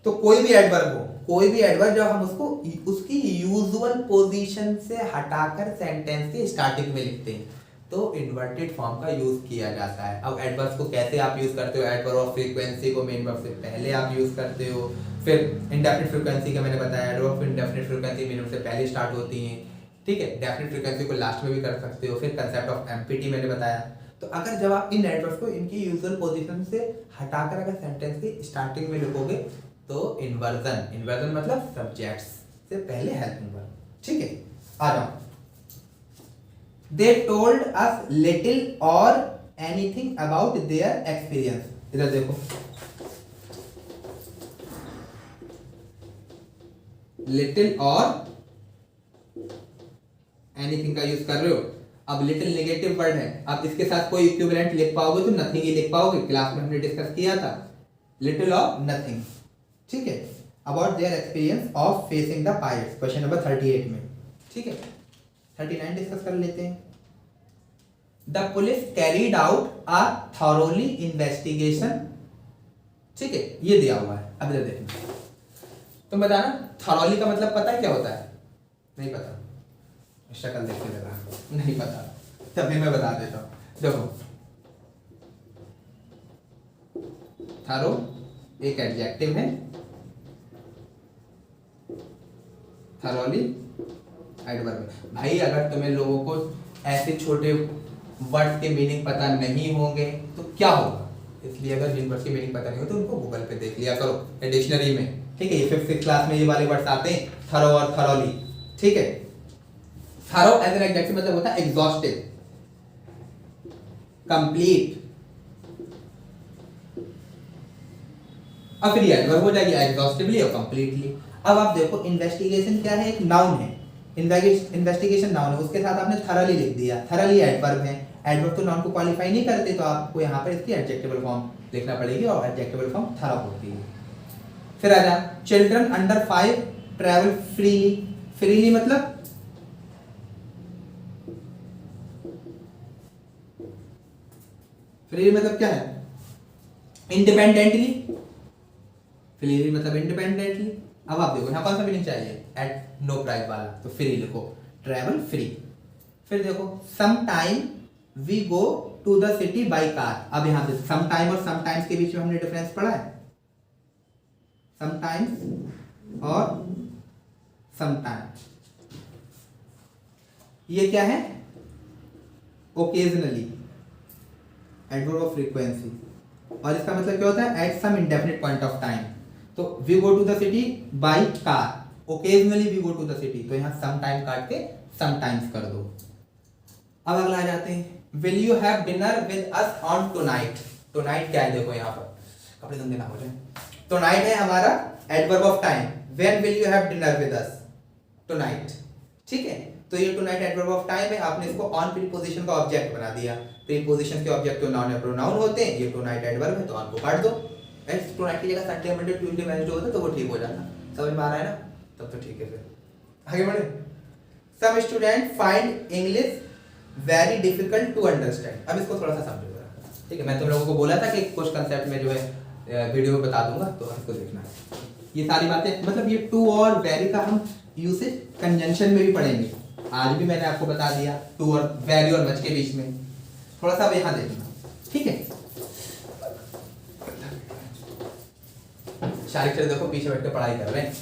तो कोई भी एडवर्ब हो, कोई भी एडवर्ब जब हम उसको उसकी यूजुअल पोजीशन से हटाकर सेंटेंस के स्टार्टिंग में लिखते हैं तो इन्वर्टेड फॉर्म का यूज किया जाता है। अब एडवर्ब्स को कैसे आप यूज करते हो, एडवर्ब ऑफ फ्रीक्वेंसी को मेन वर्ब से पहले आप यूज करते हो, फिर इंडेफिनिट फ्रीक्वेंसी का मैंने बताया adverb of indefinite frequency main verb से पहले स्टार्ट होती हैं, ठीक है। डेफिनिट फ्रीक्वेंसी को लास्ट में भी कर सकते हो, फिर कंसेप्ट ऑफ एमपीटी मैंने बताया। तो अगर जब आप इन एडवर्ब्स को इनकी यूजुअल पोजीशन से हटाकर अगर सेंटेंस की स्टार्टिंग में लिखोगे तो इन्वर्जन मतलब सब्जेक्ट्स से पहले हेल्पिंग वर्ब, ठीक है। आ जाओ, दे टोल्ड अस लिटिल और एनीथिंग अबाउट देयर एक्सपीरियंस। इधर देखो, लिटिल और एनीथिंग का यूज कर रहे हो। अब लिटिल नेगेटिव वर्ड है, अब इसके साथ कोई इक्विवेलेंट लिख पाओगे तो नथिंग ही लिख पाओगे, क्लास में हमने डिस्कस किया था, लिटिल और नथिंग, ठीक है। About their experience of facing the pirates, question number 38 में, ठीक है। 39 डिस्कस कर लेते हैं। The police carried out a thoroughly investigation, ठीक है, ये दिया हुआ है। अब इधर देखिए, तुम बताना थॉरोली का मतलब पता है क्या होता है? नहीं पता, शक्ल देख के लगा नहीं पता, तभी मैं बता देता हूँ। देखो थरो एक एडजेक्टिव है, थरोली एडवर्ब है। भाई अगर तुम्हें लोगों को ऐसे छोटे वर्ड के मीनिंग पता नहीं होंगे तो क्या होगा, इसलिए अगर जिन वर्ड के मीनिंग पता नहीं हो तो उनको गूगल पे देख लिया करो डिक्शनरी में, ठीक है। ये 5th क्लास में ये वाले वर्ड्स आते हैं, थरो और थरोली, ठीक है। थरो एज एन एडजेक्टिव मतलब होता है एग्जॉस्टिव, कंप्लीट। अब फिर एडवर्ब हो जाएगी एग्जॉस्टिवली और कंप्लीटली। अब आप देखो इन्वेस्टिगेशन क्या है, एक नाउन है, इन्वेस्टिगेशन नाउन है, उसके साथ आपने थरली लिख दिया, थरली एडवर्ब है। एडवर्ब तो नाउन को क्वालिफाई नहीं करते, तो आपको यहाँ पर इसकी एडजेक्टिवल फॉर्म लिखना पड़ेगी और एडजेक्टिवल फॉर्म थरो होती है। फिर आ जा, children under 5 travel freely. Freely मतलब फ्रीली मतलब क्या है? इंडिपेंडेंटली। फ्रीली मतलब इंडिपेंडेंटली। अब आप देखो यहाँ कौन सा मीनिंग चाहिए, एट नो प्राइस वाला, तो फ्री लिखो, ट्रैवल फ्री। फिर देखो some time we go to the city by car. अब यहाँ पे सम टाइम और सम टाइम्स के बीच में हमने डिफरेंस पढ़ा है, सम टाइम्स और सम टाइम्स। ये क्या है? ओकेजनली, एडवर्ब ऑफ फ्रीक्वेंसी, और इसका मतलब क्या होता है? At some indefinite point of time. तो we go to the city by car, occasionally we go to the city, तो यहाँ सम टाइम काट के सम टाइम्स कर दो। अब अगला आ जाते हैं, will you have dinner with us on tonight. Tonight क्या है? देखो यहाँ पर कपड़े धंधे ना हो जाए, टुनाइट है हमारा adverb of time. When will you have dinner with us? Tonight, ठीक है। तो ये टुनाइट एडवर्ब ऑफ टाइम है, आपने इसको ऑन प्रीपोजिशन का ऑब्जेक्ट बना दिया। प्रीपोजिशन के ऑब्जेक्ट तो नाउन या प्रोनाउन होते हैं, ये टुनाइट एडवर्ब है तो ऑन को काट दो। टुनाइट की जगह संडे मंडे ट्यूसडे वेडनेसडे होता तो वो ठीक हो जाता। समझ में आ रहा है ना? तब तो ठीक है। फिर आगे बढ़े। Some student find English very difficult to understand. अब इसको थोड़ा सा समझो जरा, ठीक है। मैं तुम लोगों को बोला था कि कुछ कंसेप्ट में जो है वीडियो में बता दूंगा, तो इसको देखना। ये सारी बातें मतलब ये टू और वेरी का हम यूसेज कंजंक्शन में भी पढ़ेंगे। आज भी मैंने आपको बता दिया टू और वेरी और मच के बीच में, थोड़ा सा यहाँ देखना, ठीक है। शारिक सर देखो पीछे बैठ के पढ़ाई कर रहे हैं।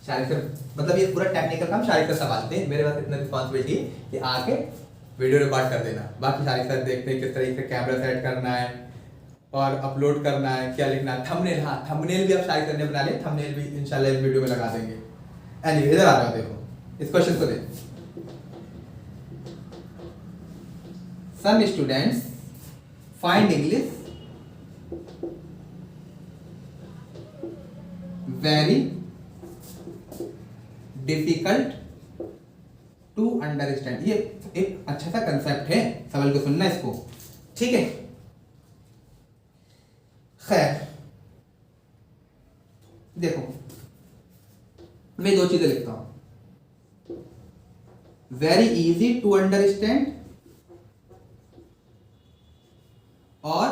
शारिक सर मतलब ये पूरा टेक्निकल काम शारिक सर संभालते हैं, मेरे पास इतना रिस्पॉन्सिबिलिटी कि आके वीडियो रिकॉर्ड कर देना, बाकी शारिक सर देखते हैं किस तरीके से कैमरा सेट करना है और अपलोड करना है, क्या लिखना है। थंबनेल, हाँ थंबनेल भी अब शारिक सर ने बना लिया, थंबनेल भी इंशाल्लाह इस वीडियो में लगा देंगे। एनीवे इधर आ जाओ, देखो इस क्वेश्चन को देखो। Some students find English very difficult to understand. ये एक अच्छा सा कंसेप्ट है, सवाल को सुनना इसको, ठीक है। खैर देखो मैं दो चीजें लिखता हूं, वेरी इजी टू अंडरस्टैंड और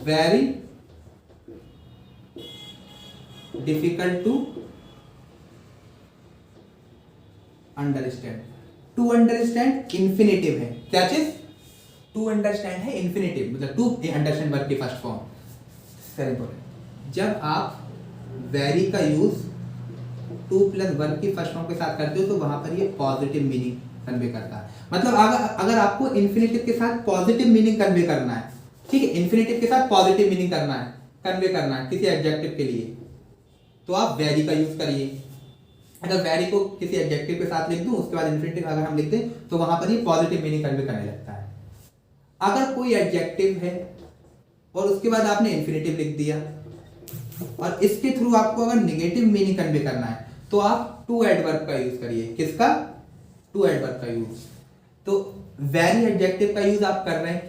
very difficult to understand. To understand infinitive है, क्या चीज? टू अंडरस्टैंड है इंफिनिटिव, मतलब टू अंडरस्टैंड वर्ब की फर्स्ट फॉर्म। वेरी इंपॉर्टेंट, जब आप वेरी का यूज टू प्लस वर्ब की फर्स्ट फॉर्म के साथ करते हो तो वहां पर ये पॉजिटिव मीनिंग कन्वे करता है। मतलब अगर आपको इन्फिनिटिव के साथ पॉजिटिव मीनिंग कन्वे करना है, ठीक है, इन्फिनिटिव के साथ पॉजिटिव मीनिंग कन्वे करना है किसी एडजेक्टिव के लिए, तो आप वेरी का यूज करिए। अगर वेरी को किसी एडजेक्टिव के साथ लिख दूं, उसके बाद इन्फिनिटिव अगर हम लिख दें तो वहां पर ये पॉजिटिव मीनिंग कन्वे करने लगता है। अगर कोई एडजेक्टिव है और उसके बाद आपने इन्फिनिटिव लिख दिया और इसके थ्रू आपको अगर नेगेटिव मीनिंग कन्वे करना है तो आप टू एडवर्ब का यूज करिए। किसका? टू एडवर्ब का यूज। तो वेरी एडजेक्टिव का यूज आप कर रहे हैं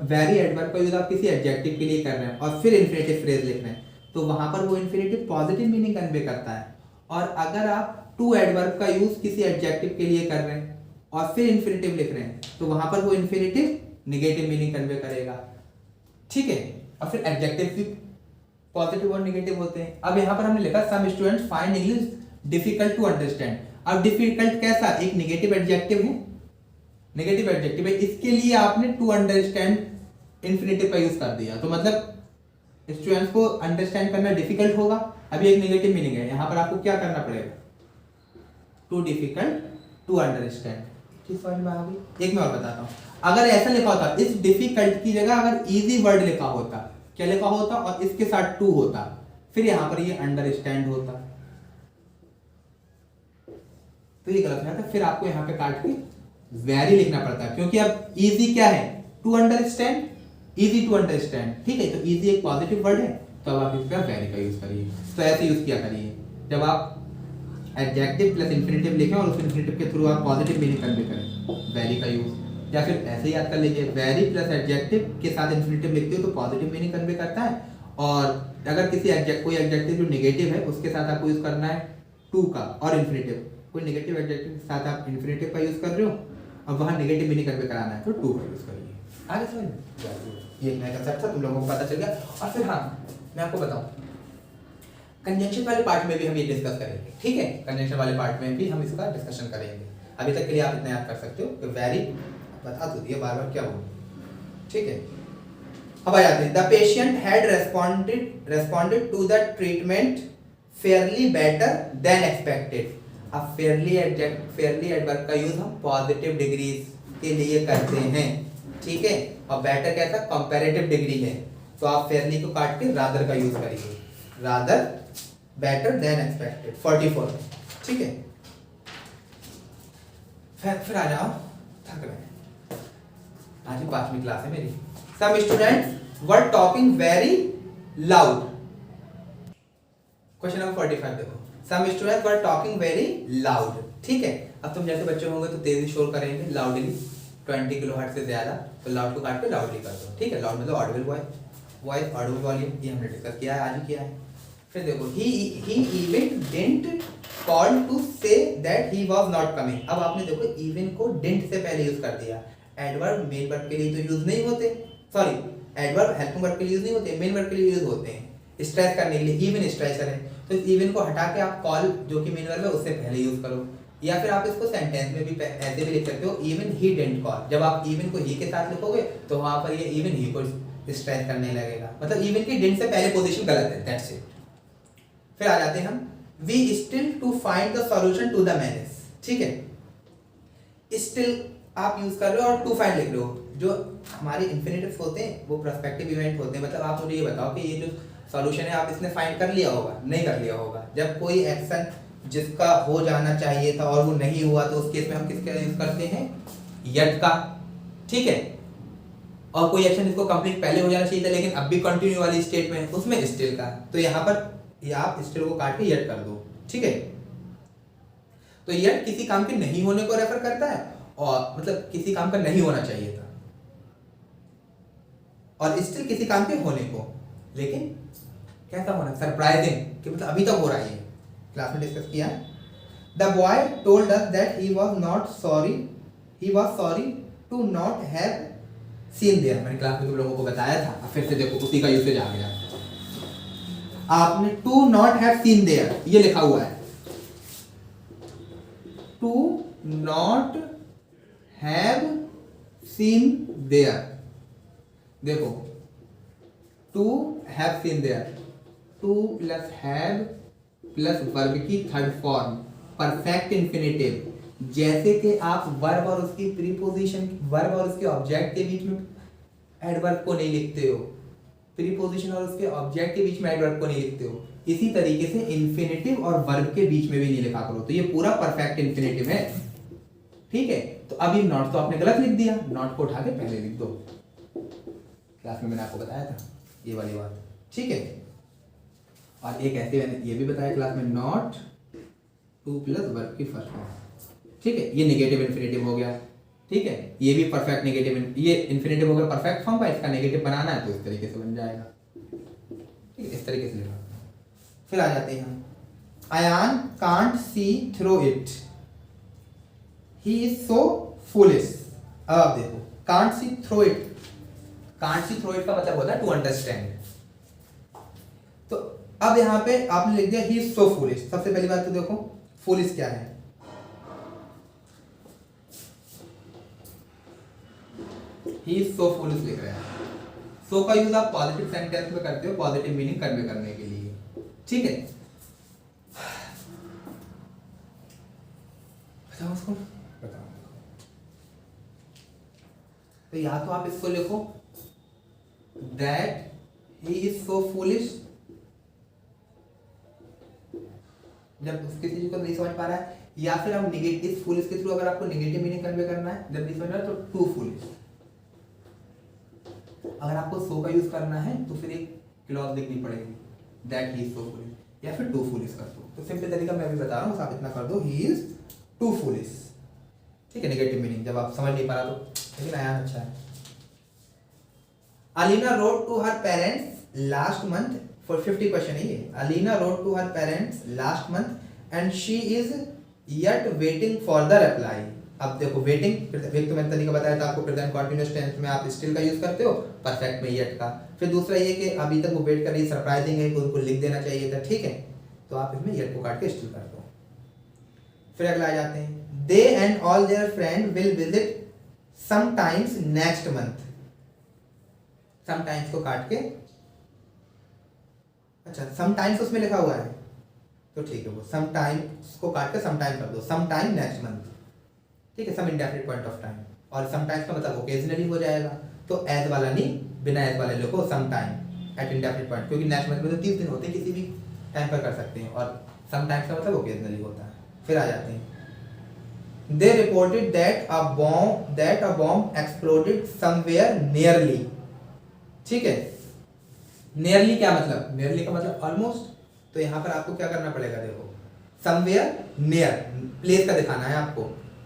वेरी एडवर्ब का यूज आप किसी एडजेक्टिव के लिए कर रहे हैं और फिर इन्फिनिटिव फ्रेज लिख रहे हैं, तो वहां पर वो इन्फिनिटिव पॉजिटिव मीनिंग कन्वे करता है। और अगर आप टू एडवर्ब का यूज किसी एडजेक्टिव के लिए कर रहे हैं और फिर इन्फिनिटिव लिख रहे हैं तो वहां पर वो इन्फिनिटिव नेगेटिव मीनिंग कन्वे करेगा, ठीक है। और फिर एडजेक्टिव भी पॉजिटिव और नेगेटिव होते हैं। अब यहाँ पर हमने लिखा some students find English difficult to understand. अब डिफिकल्ट कैसा, एक नेगेटिव एडजेक्टिव है, नेगेटिव एडजेक्टिव है, इसके लिए आपने टू अंडरस्टैंड इंफिनिटिव का यूज कर दिया, तो मतलब स्टूडेंट्स को अंडरस्टैंड करना डिफिकल्ट होगा। अभी एक नेगेटिव मीनिंग है, यहाँ पर आपको क्या करना पड़ेगा, टू डिफिकल्ट टू अंडरस्टैंड। ठीक समझ में आ गई। एक मैं और बताता हूँ, अगर ऐसा लिखा होता इस डिफिकल्ट की जगह अगर इजी वर्ड लिखा होता, क्या लिखा होता और इसके साथ टू होता, फिर यहां पर ये अंडरस्टैंड होता, तो ये गलत है। फिर आपको यहाँ पे काट के वेरी लिखना पड़ता है, क्योंकि अब इजी क्या है, to understand, easy to understand. ठीक है, तो इजी एक पॉजिटिव वर्ड है, तो अब आप इसका वेरी का यूज करिए। तो ऐसे यूज किया करिए जब आप एडजेक्टिव प्लस इंफिनिटिव लिखें और उस इंफिनिटिव के थ्रू आप पॉजिटिव मीनिंग कन्वे करें, वेरी का यूज। या फिर ऐसे याद कर लीजिए, वेरी प्लस एडजेक्टिव के साथ इंफिनिटिव लिखते हो तो पॉजिटिव मीनिंग कन्वे करता है, और अगर किसी कोई एडजेक्टिव जो नेगेटिव है उसके साथ आपको यूज करना है टू का और इंफिनिटिव, कोई नेगेटिव एडजेक्टिव के साथ आप इंफिनिटिव का यूज कर रहे हो और वहां नेगेटिव मीनिंग कन्वे कराना है तो टू का यूज करिए। आगे समझ, ये नया कंसेप्ट था, तुम लोगों को पता चल गया। और फिर हाँ, मैं आपको बताऊं, कंजंक्शन वाले पार्ट में भी हम ये डिस्कस करेंगे। ठीक है, कंजंक्शन वाले पार्ट में भी हम इसका डिस्कशन करेंगे। अभी तक के लिए आप इतना याद कर सकते हो कि वेरी बता तो दिया, बार बार क्या बोलूं। ठीक है, अब आ जाते हैं, the patient had responded to the treatment fairly better than expected. अब फेयरली एडवर्ब का यूज हम पॉजिटिव डिग्रीज के लिए करते हैं। ठीक है, और बेटर कैसा, कंपैरेटिव डिग्री है, तो आप फेयरली को काट के रादर का यूज करिए, रादर बेटर देन एक्सपेक्टेड 44। ठीक है, फिर आ जाओ, थक रहे हैं, आज 5वीं क्लास है मेरी। Some students were talking very loud. Question number 45 देखो, some students were talking very loud. ठीक है, अब तुम जैसे बच्चे होंगे तो तेजी शोर करेंगे लाउडली, 20 किलोहर्ट्ज से ज्यादा, तो लाउड को काट के लाउडली कर दो। ठीक है, लाउड मतलब ऑडिबल वॉइस, ऑडिबल वॉल्यूम, ये हमने डिस्कस किया है, आज ही किया है। फिर देखो, he even didn't call to say that he was not coming। अब आपने देखो even को didn't से पहले यूज कर दिया। एडवर्ब मेन वर्ब के लिए तो यूज नहीं होते, सॉरी एडवर्ब हेल्पिंग वर्ब के लिए यूज नहीं होते, मेन वर्ब के लिए यूज होते हैं स्ट्रेस करने के लिए। इवन स्ट्रेसर है, तो इस इवन को हटा के आप कॉल जो कि मेन वर्ब है उससे पहले यूज करो, या फिर आप इसको सेंटेंस में भी ऐसे भी लिख सकते हो, इवन ही डिडंट कॉल। जब आप इवन को ही के साथ लिखोगे तो वहां पर ये इवन ही को स्ट्रेस करने लगेगा, मतलब इवन की डिडंट से पहले पोजीशन गलत है, दैट्स इट। फिर आ जाते हैं हम, we still to find the solution to the manage. ठीक है, स्टिल आप यूज कर रहे हो और टू फाइंड लिख रहे हो, जो हमारे इंफिनिटिव्स होते हैं वो प्रोस्पेक्टिव इवेंट होते हैं, मतलब आप मुझे ये बताओ कि ये जो सॉल्यूशन है आप इसने फाइंड कर लिया होगा, नहीं कर लिया होगा। जब कोई एक्शन जिसका हो जाना चाहिए था और वो नहीं हुआ तो उस केस में हम किसका यूज करते हैं, यट का। ठीक है, और कोई एक्शन जिसको कंप्लीट पहले हो जाना चाहिए था लेकिन अब भी कंटिन्यू वाली स्टेट में है, उसमें स्टिल का। तो यहाँ पर आप स्टिल को काट के यट कर दो। ठीक है, तो यट किसी काम के नहीं होने को रेफर करता है, और मतलब किसी काम का नहीं होना चाहिए था, और स्टिल किसी काम के होने को, लेकिन कैसा होना, सरप्राइजिंग, कि मतलब अभी तक हो रहा है, क्लास में डिस्कस किया। The boy told us that he was sorry to not have seen there. मैंने क्लास में तुम लोगों को बताया था, अब फिर से देखो उसी का यूसेज आ गया। आपने to not have seen there ये लिखा हुआ है, to not have seen there. देखो, to have seen there, to plus have plus verb की थर्ड फॉर्म परफेक्ट इंफिनिटिव। जैसे कि आप वर्ब और उसकी प्रीपोजिशन, वर्ब और उसके ऑब्जेक्ट के बीच में एडवर्ब को नहीं लिखते हो, प्रीपोजिशन और उसके ऑब्जेक्ट के बीच में एडवर्ब को नहीं लिखते हो, इसी तरीके से इंफिनिटिव और वर्ब के बीच में भी नहीं लिखा करो। तो ये पूरा परफेक्ट इंफिनिटिव है। ठीक है, तो अब ये नॉट तो आपने गलत लिख दिया, नॉट को उठा के पहले लिख दो। क्लास में मैंने आपको बताया था ये वाली बात। ठीक है, और एक ऐसे मैंने ये भी बताया क्लास में, नॉट टू प्लस वर्ब की फर्स्ट फॉर्म। ठीक है, ये नेगेटिव इन्फिनिटिव हो गया। ठीक है, ये भी परफेक्ट नेगेटिव, ये इन्फिनिटिव हो गया परफेक्ट फॉर्म का, इसका नेगेटिव बनाना है तो इस तरीके से बन जाएगा। ठीक है, इस तरीके से लिखा। फिर आ जाते हैं हम, Ayaan can't see through it, he is so foolish. अब देखो, can't see through it, can't see through it का मतलब होता है टू अंडरस्टैंड। तो अब यहाँ पे आपने लिख दिया ही इज सो फूलिश। सबसे पहली बात तो देखो फूलिश क्या है, ही इज सो फूलिश लिख रहे हैं। सो का यूज आप पॉजिटिव सेंटेंस में करते हो पॉजिटिव मीनिंग कन्वे करने के लिए, ठीक है। बताओ उसको, बताओ। तो या तो आप इसको लिखो that he is so foolish, जब किसी चीज को नहीं समझ पा रहा है, या फिर आप नेगेटिव फूलिश के थ्रू अगर आपको नेगेटिव मीनिंग कन्वे करना है, जब नहीं समझ रहा तो टू फूलिश। अगर आपको सो का यूज करना है तो फिर एक क्लॉज लिखनी पड़ेगी that he is so foolish, या फिर टू फूलिश कर दो। तो सिंपल तरीका मैं भी बता रहा हूँ, आप इतना कर दो ही इज टू फूलिश, ठीक है। नेगेटिव मीनिंग जब आप समझ नहीं पा रहा तो, लेकिन आया अच्छा है। Alina wrote to her parents last month for 50 question है ये। Alina wrote to her parents last month and she is yet waiting for the reply. अब देखो वेटिंग, एक तो मैंने तरीका बताया था आपको, प्रेजेंट कंटीन्यूअस टेंस में आप स्टिल का यूज करते हो, परफेक्ट में येट का। फिर दूसरा ये कि अभी तक वो वेट कर रही है, सरप्राइजिंग है, उनको लिख देना चाहिए था, ठीक है। तो आप इसमें येट को काट के स्टिल कर दो। फिर अगला आ जाते हैं, they and all their friend will visit sometimes next month. Sometimes को काट के, अच्छा समटाइम्स उसमें लिखा हुआ है तो ठीक है, वो समटाइम्स को काट के समटाइम कर दो, समटाइम नेक्स्ट मंथ, ठीक है। सम इंडेफिनिट पॉइंट ऑफ टाइम, और समटाइम्स का मतलब ओकेजनली हो जाएगा, तो एज वाला नहीं, बिना एज वाले लिखो समटाइम एट इंडेफिनिट पॉइंट, क्योंकि नेक्स्ट मंथ में तो 30 दिन होते हैं, किसी भी टाइम पर कर सकते हैं, और समटाइम्स का मतलब ओकेजनली होता है। फिर आ जाते हैं, they reported that a bomb exploded somewhere nearly, ठीक है। नियरली क्या मतलब, नियरली का मतलब ऑलमोस्ट, तो यहाँ पर आपको क्या करना पड़ेगा, देखो समवेयर नियर, प्लेस का दिखाना है आपको,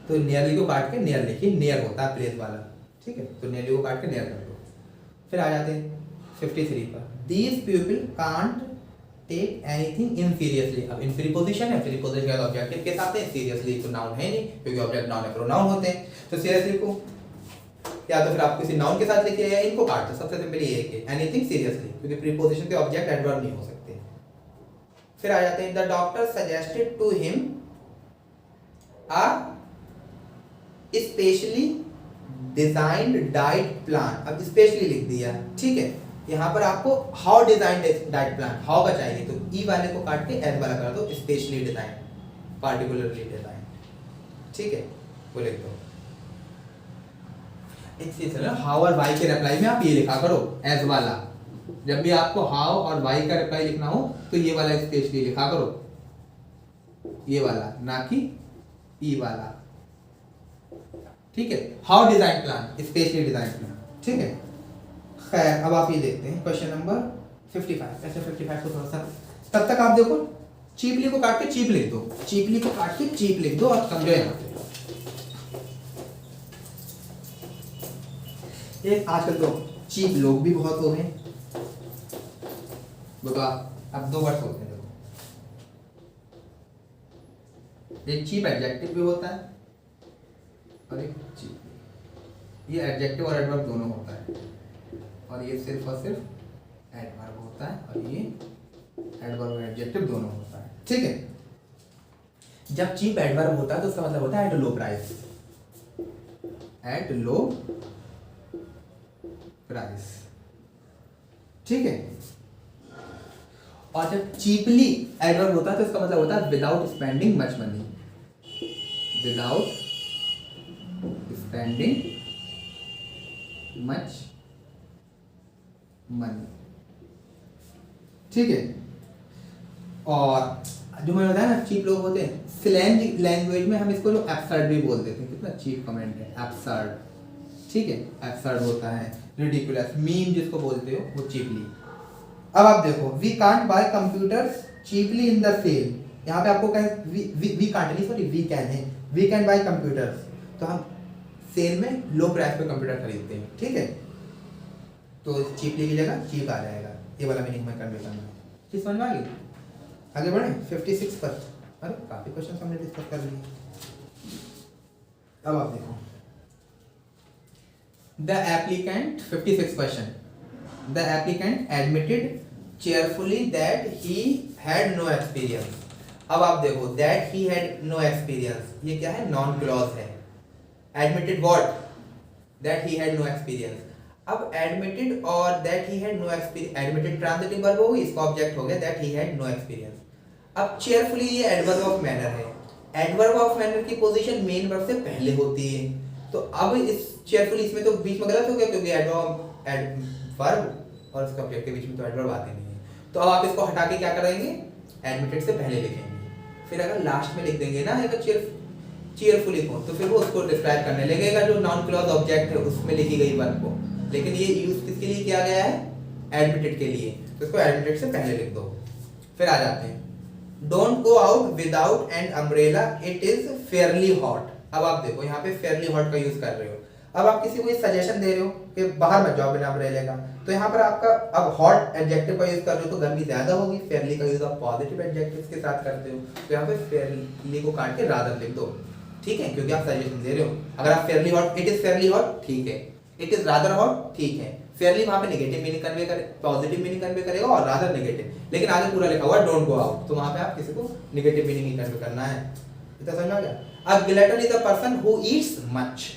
तो नियरली को काट के नियर लिखिए, नियर होता है प्लेस वाला, ठीक है। तो नियरली को काट के नियर कर दो। फिर आ जाते हैं 53 पर, these people can't take anything in seriously. अब इन प्रीपोजिशन है, प्रीपोजिशन का ऑब्जेक्टिव के साथ है, सीरियसली तो नाउन है नहीं, क्योंकि ऑब्जेक्ट नाउन है, प्रोनाउन होते हैं। तो सीरियसली को या तो फिर आप किसी नाउन के साथ लिखिए या इनको काट दो, सबसे सिंपल ये है कि एनीथिंग सीरियसली, क्योंकि प्रीपोजिशन के ऑब्जेक्ट एडवर्ब नहीं हो सकते। फिर आ जाते हैं, the doctor suggested to him a specially designed diet plan. अब स्पेशली लिख दिया, ठीक है। यहाँ पर आपको how designed diet plan, how का चाहिए, तो ई वाले को काट के एज वाला कर दो, स्पेशली डिजाइन, पार्टिकुलरली डिजाइन, ठीक है, वो लिख दो। हाउ और वाई के रिप्लाई में आप ये लिखा करो एज वाला, जब भी आपको हाउ और वाई का रिप्लाई लिखना हो तो ये वाला स्पेशली लिखा करो, ये वाला, ना कि ई वाला, ठीक है। How design plan, specially design plan, ठीक है। खैर अब आप ये देखते हैं क्वेश्चन नंबर 55। ऐसे 55 को थोड़ा सा, तब तक आप देखो चीपली को काट के चीप लिख दो, चीपली को काट के चीप लिख दो, और समझो यहाँ पे एक आजकल तो चीप लोग भी बहुत हो गए, देखो अब दो वर्ड होते हैं, देखो एक चीप एडजेक्टिव भी होता है और एक चीप, ये एडजेक्टिव और एडवर्ब दोनों होता है, और ये सिर्फ और सिर्फ एडवर्ब होता है, और ये एडवर्ब और एडजेक्टिव दोनों होता है, ठीक है। जब चीप एडवर्ब होता है तो उसका मतलब होता है at low price, at low price, ठीक है। और जब चीपली एडवर्ब होता है तो इसका मतलब होता है without spending much money, without spending much money, ठीक है। और जो मैंने बताया ना चीप लोग होते हैं, स्लैंग लैंग्वेज में हम इसको लोग एब्सर्ड भी बोल देते हैं, कितना चीप कमेंट है, एब्सर्ड, ठीक है। एब्सर्ड होता है, रिडिकुलस, मीम जिसको बोलते हो वो चीपली। अब आप देखो, we can't buy computers cheaply in the sale, यहाँ पे आपको कहें वी कांट नहीं, सॉरी वी कैन है, वी कैन बाय कंप्यूटर्स, तो हम सेल में लो प्राइस पे कंप्यूटर खरीदते हैं, ठीक है। तो चीपली की जगह चीप आ जाएगा, ये वाला मीनिंग में कन्वे करना है, चीज समझ में आ गई। आगे बढ़े 56 पर, अरे काफी क्वेश्चन हमने डिस्कस कर लिए। अब आप देखो, the applicant 56 question, the applicant admitted cheerfully that he had no experience। अब आप देखो that he had no experience, ये क्या है, नॉन क्लॉज है। admitted what, that he had no experience। अब admitted और that he had no experience, admitted transitive verb हो गई, इसका ऑब्जेक्ट हो गया that he had no experience। अब cheerfully ये एडवर्ब ऑफ मैनर है। एडवर्ब ऑफ मैनर की पोजीशन मेन वर्ब से पहले होती है, तो अब इस cheerfully इसमें तो बीच में गलत हो गया, क्योंकि वर्ब और उसका ऑब्जेक्ट के बीच में तो एडवर्ब आते नहीं है। तो अब आप इसको हटा के क्या करेंगे, एडमिटेड से पहले लिखेंगे। फिर अगर लास्ट में लिख देंगे ना अगर चीयरफुली को, तो फिर वो उसको डिस्क्राइब करने लगेगा जो नॉन क्लॉज ऑब्जेक्ट है उसमें लिखी गई वर्ब को। लेकिन ये यूज किसके लिए किया गया है, एडमिटेड के लिए, तो इसको एडमिटेड से पहले लिख दो। फिर आ जाते हैं, don't go out without an umbrella, it is fairly hot. अब आप देखो यहाँ पे फेयरली हॉट का यूज कर रहे हो। अब आप किसी को ये सजेशन दे रहे हो कि बाहर मत जाओ बिना अम्ब्रेला का, तो यहाँ पर आपका अब हॉट एडजेक्टिव का यूज कर रहे हो तो गर्मी ज्यादा होगी। फेयरली का यूज आप पॉजिटिव एडजेक्टिव्स के साथ करते हो, तो यहाँ पे फेयरली को काट के रादर लिख दो, ठीक है, क्योंकि आप सजेशन दे रहे हो। अगर आप Fairlie hot, it is fairly hot, ठीक है, इट इज रादर हॉट, ठीक है। फेयरली वहां पे नेगेटिव मीनिंग कन्वे करे, पॉजिटिव मीनिंग कन्वे करेगा और रादर नेगेटिव, लेकिन आगे पूरा लिखा हुआ है डोंट गो आउट, तो वहां पे आप किसी को नेगेटिव मीनिंग ही कन्वे करना है। इतना समझ में आ गया। अब glutton is a person who Yeats much,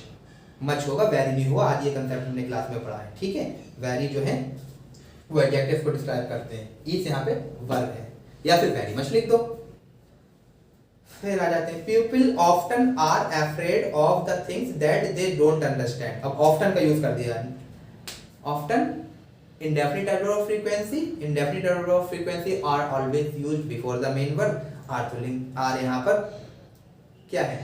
much होगा, वेरी नहीं हुआ, आज ये कंसेप्ट हमने क्लास में पढ़ा है, ठीक है। वेरी जो है वो एडजेक्टिव को डिस्क्राइब करते हैं, ईट्स यहाँ पे वर्ब है, या फिर वेरी मच लिख दो। फिर आ जाते हैं, people often are afraid of the things that they don't understand. अब ऑफ्टन का यूज कर दिया है। Often indefinite adverb of frequency, indefinite adverb of frequency are always used before the main verb। are तो link, are यहाँ पर क्या है,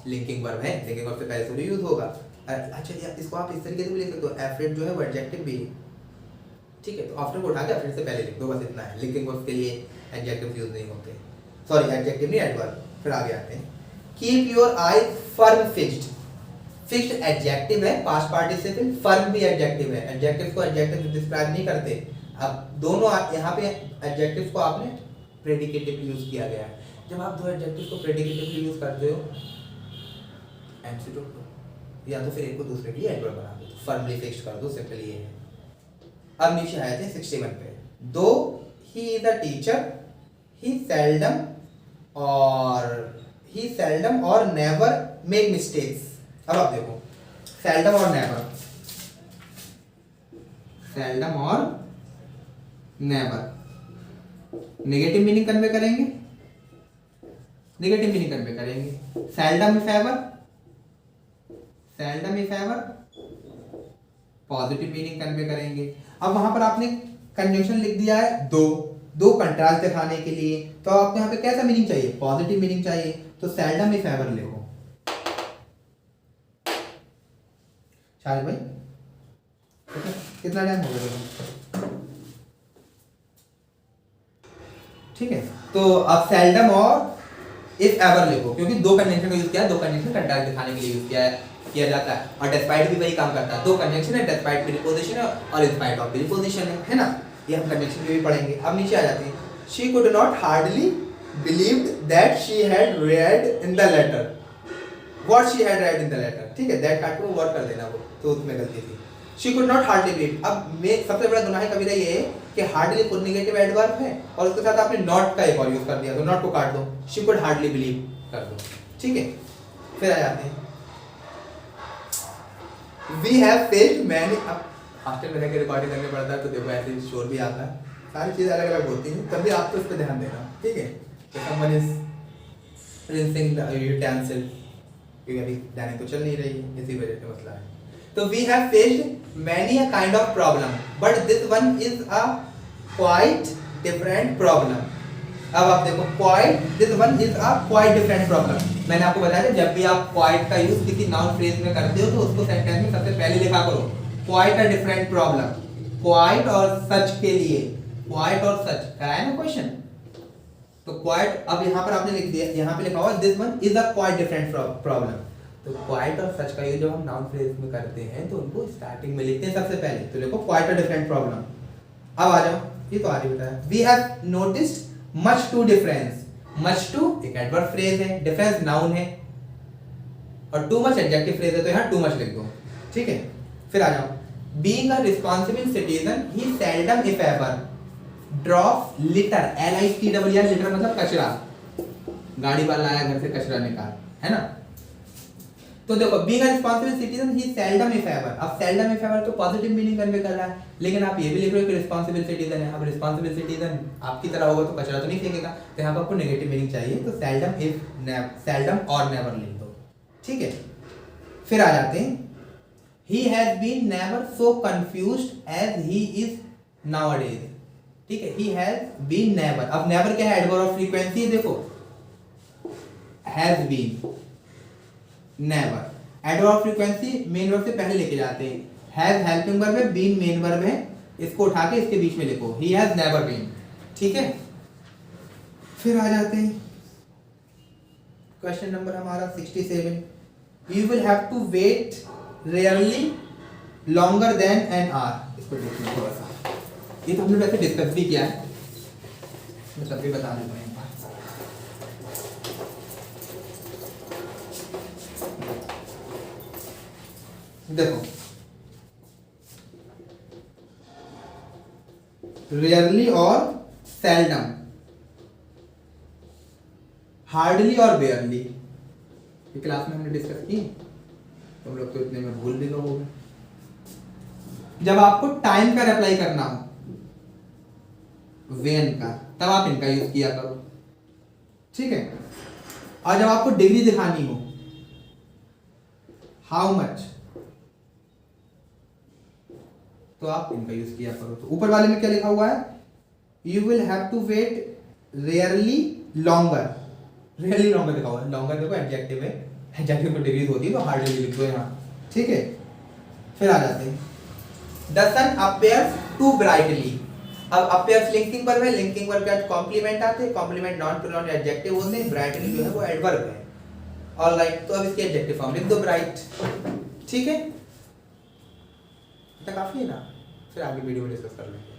लिंकिंग वर्ब है, लिंकिंग वर्ब से पहले थोड़ी यूज होगा। अच्छा इसको आप इस तरीके से भी लिख सकते हो, अफ्रेड जो है वो एडजेक्टिव भी, ठीक है, तो ऑफ्टन को उठा के अफ्रेड से पहले लिख दो, बस इतना है। लिंकिंग वर्ब के लिए एडजेक्टिव यूज नहीं होते, सॉरी एडजेक्टिव नहीं, एडवर्ब। फिर आगे आते हैं, keep your eyes firm fixed. Fixed adjective है, पास्ट पार्टिसिपल, फर्म भी एडजेक्टिव है। एडजेक्टिव को एडजेक्टिव डिस्क्राइब नहीं करते। अब दोनों यहाँ पे एडजेक्टिव को आपने प्रेडिकेटिव यूज किया गया है। जब आप दो एडजेक्टिव को प्रेडिकेटिव यूज करते हो एमसीटू, या तो फिर एक को दूसरे की एडवर्ब बना दो, फर्मली फिक्स्ड कर दो, सिंपल ये है। अब नीचे आए थे 61 पे, दो he is a teacher, he seldom और नेवर मेक मिस्टेक्स। अब आप देखो, सेल्डम और नेवर, सेल्डम और नेवर नेगेटिव मीनिंग कन्वे करेंगे, नेगेटिव मीनिंग कन्वे करेंगे। Seldom if ever, seldom if ever positive meaning convey करेंगे। अब वहां पर आपने कंजंक्शन लिख दिया है दो, दो कंट्रास्ट दिखाने के लिए, तो आपको यहाँ पे कैसा मीनिंग चाहिए, पॉजिटिव मीनिंग चाहिए, तो सेल्डम इफ एवर लिखो। शायद भाई कितना टाइम हो गया, ठीक है। तो अब सेल्डम और इफ एवर लिखो, क्योंकि दो कंजंक्शन का यूज किया है, दो कंजंक्शन कंट्रास्ट दिखाने के लिए यूज किया जाता है, और डिस्पाइट भी वही काम करता है। दो कंजंक्शन है, डिस्पाइट प्रीपोजिशन है और इन स्पाइट ऑफ प्रीपोजिशन है ना, ये हम कंजंक्शन में भी पढ़ेंगे। अब नीचे आ जाते हैं, she could not hardly believed that she had read in the letter, what she had read in the letter, ठीक है, दैट काट को व्हाट कर देना, वो तो उसमें गलती थी। She could not hardly believe, अब में सबसे बड़ा गुनाह कबीरा ये है कि हार्डली को नेगेटिव एडवर्ब है और उसके साथ आपने नॉट का एक और यूज कर दिया, तो नॉट को काट दो, शी कुड हार्डली बिलीव कर दो, ठीक है। फिर आ जाते हैं, वी हैव फेस्ड मैनी, अब हॉस्टल में रहकर रिकॉर्डिंग करने पड़ता है तो देखो ऐसे शोर भी आता है, सारी चीजें अलग अलग होती हैं, तभी आपको इस पर ध्यान देना, ठीक है। तो someone is rinsing the utensil, क्योंकि अभी डाइनिंग तो चल नहीं रही है, इसी वजह से मसला है। तो we have faced many a kind of problem but this one is a quite different problem. अब आप देखो, quite, this one is a quite different problem. मैंने आपको बताया था जब भी आप क्वाइट का यूज किसी नाउन फ्रेज में करते हो तो उसको सेंटेंस में सबसे पहले लिखा करो, quite a different problem. Quite और सच के लिए, क्वाइट और सच का है ना क्वेश्चन, तो क्वाइट, अब यहाँ पर आपने लिख दिया, यहाँ पे लिखा हुआ this one is a quite different problem. तो क्वाइट और सच का यूज जब हम नाउन फ्रेज में करते हैं तो उनको स्टार्टिंग में लिखते हैं सबसे पहले, तो देखो क्वाइट अ डिफरेंट प्रॉब्लम। अब आ जाओ, ये तो आगे बताया, we have noticed much to difference. Much to एक एडवर्ब फ्रेज है, डिफरेंस नाउन है, और टू मच एडजेक्टिव फ्रेज है, तो यहाँ टू मच लिख दो, ठीक है। फिर आ जाओ, being a responsible citizen he seldom if ever, drop litre, LITTER, litre मतलब कचरा, गाड़ी वाला आया घर से कचरा निकाल, है ना। तो देखो being a responsible citizen he seldom if ever, अब सेल्डम इफ एवर तो पॉजिटिव मीनिंग कन्वे कर रहा है, लेकिन आप ये भी लिख रहे हो कि रिस्पांसिबल सिटीजन है। अब रिस्पांसिबल सिटीजन आपकी तरह होगा तो कचरा तो नहीं फेंकेगा, तो यहाँ पर आपको नेगेटिव मीनिंग चाहिए, तो सेल्डम इफ सेल्डम और नेवर लिख दो, ठीक है। फिर आ जाते हैं, he has been never so confused as he is nowadays, ठीक है। he has been never, अब never क्या है, एडवर्ब ऑफ फ्रीक्वेंसी, देखो has been, never, adverb of frequency main verb से पहले लेके जाते हैं, हैज हेल्पिंग वर्ब है, बीन मेन वर्ब है, इसको उठा के इसके बीच में लिखो, ही हैज नेवर बीन, ठीक है। फिर आ जाते हैं क्वेश्चन नंबर हमारा 67, you will have to wait rarely longer than an hour, इसको देखिए थोड़ा सा, ये तो हमने वैसे डिस्कस भी किया है, मैं तब भी बता देता हूँ। देखो रेयरली और सेल्डम, हार्डली और बेयरली, ये क्लास में हमने डिस्कस की, तुम लोग तो इतने में भूल भी गए। जब आपको टाइम का अप्लाई करना हो, वेन का, तब आप इनका यूज किया करो, ठीक है। और जब आपको डिग्री दिखानी हो, हाउ मच, तो आप इनका यूज किया करो। तो ऊपर वाले में क्या लिखा हुआ है, you will have to wait rarely longer, rarely longer लिखा हुआ है, लॉन्गर देखो एडजेक्टिव है, एडजेक्टिव में डिग्री होती है तो हार्डली लिख दो यहाँ, ठीक है। फिर आ जाते हैं, the sun appears to brightly, अब अपीयर्स लिंकिंग वर्ब है, लिंकिंग वर्ब के कॉम्प्लीमेंट आते हैं, कॉम्प्लीमेंट नॉन प्रोनाउन एडजेक्टिव होते हैं, ब्राइटली जो है वो एडवर्ब है, ऑलराइट। तो अब इसके एडजेक्टिव फॉर्म लिख दो ब्राइट, ठीक है, काफी है ना, फिर आगे वीडियो में डिस्कस कर लेंगे।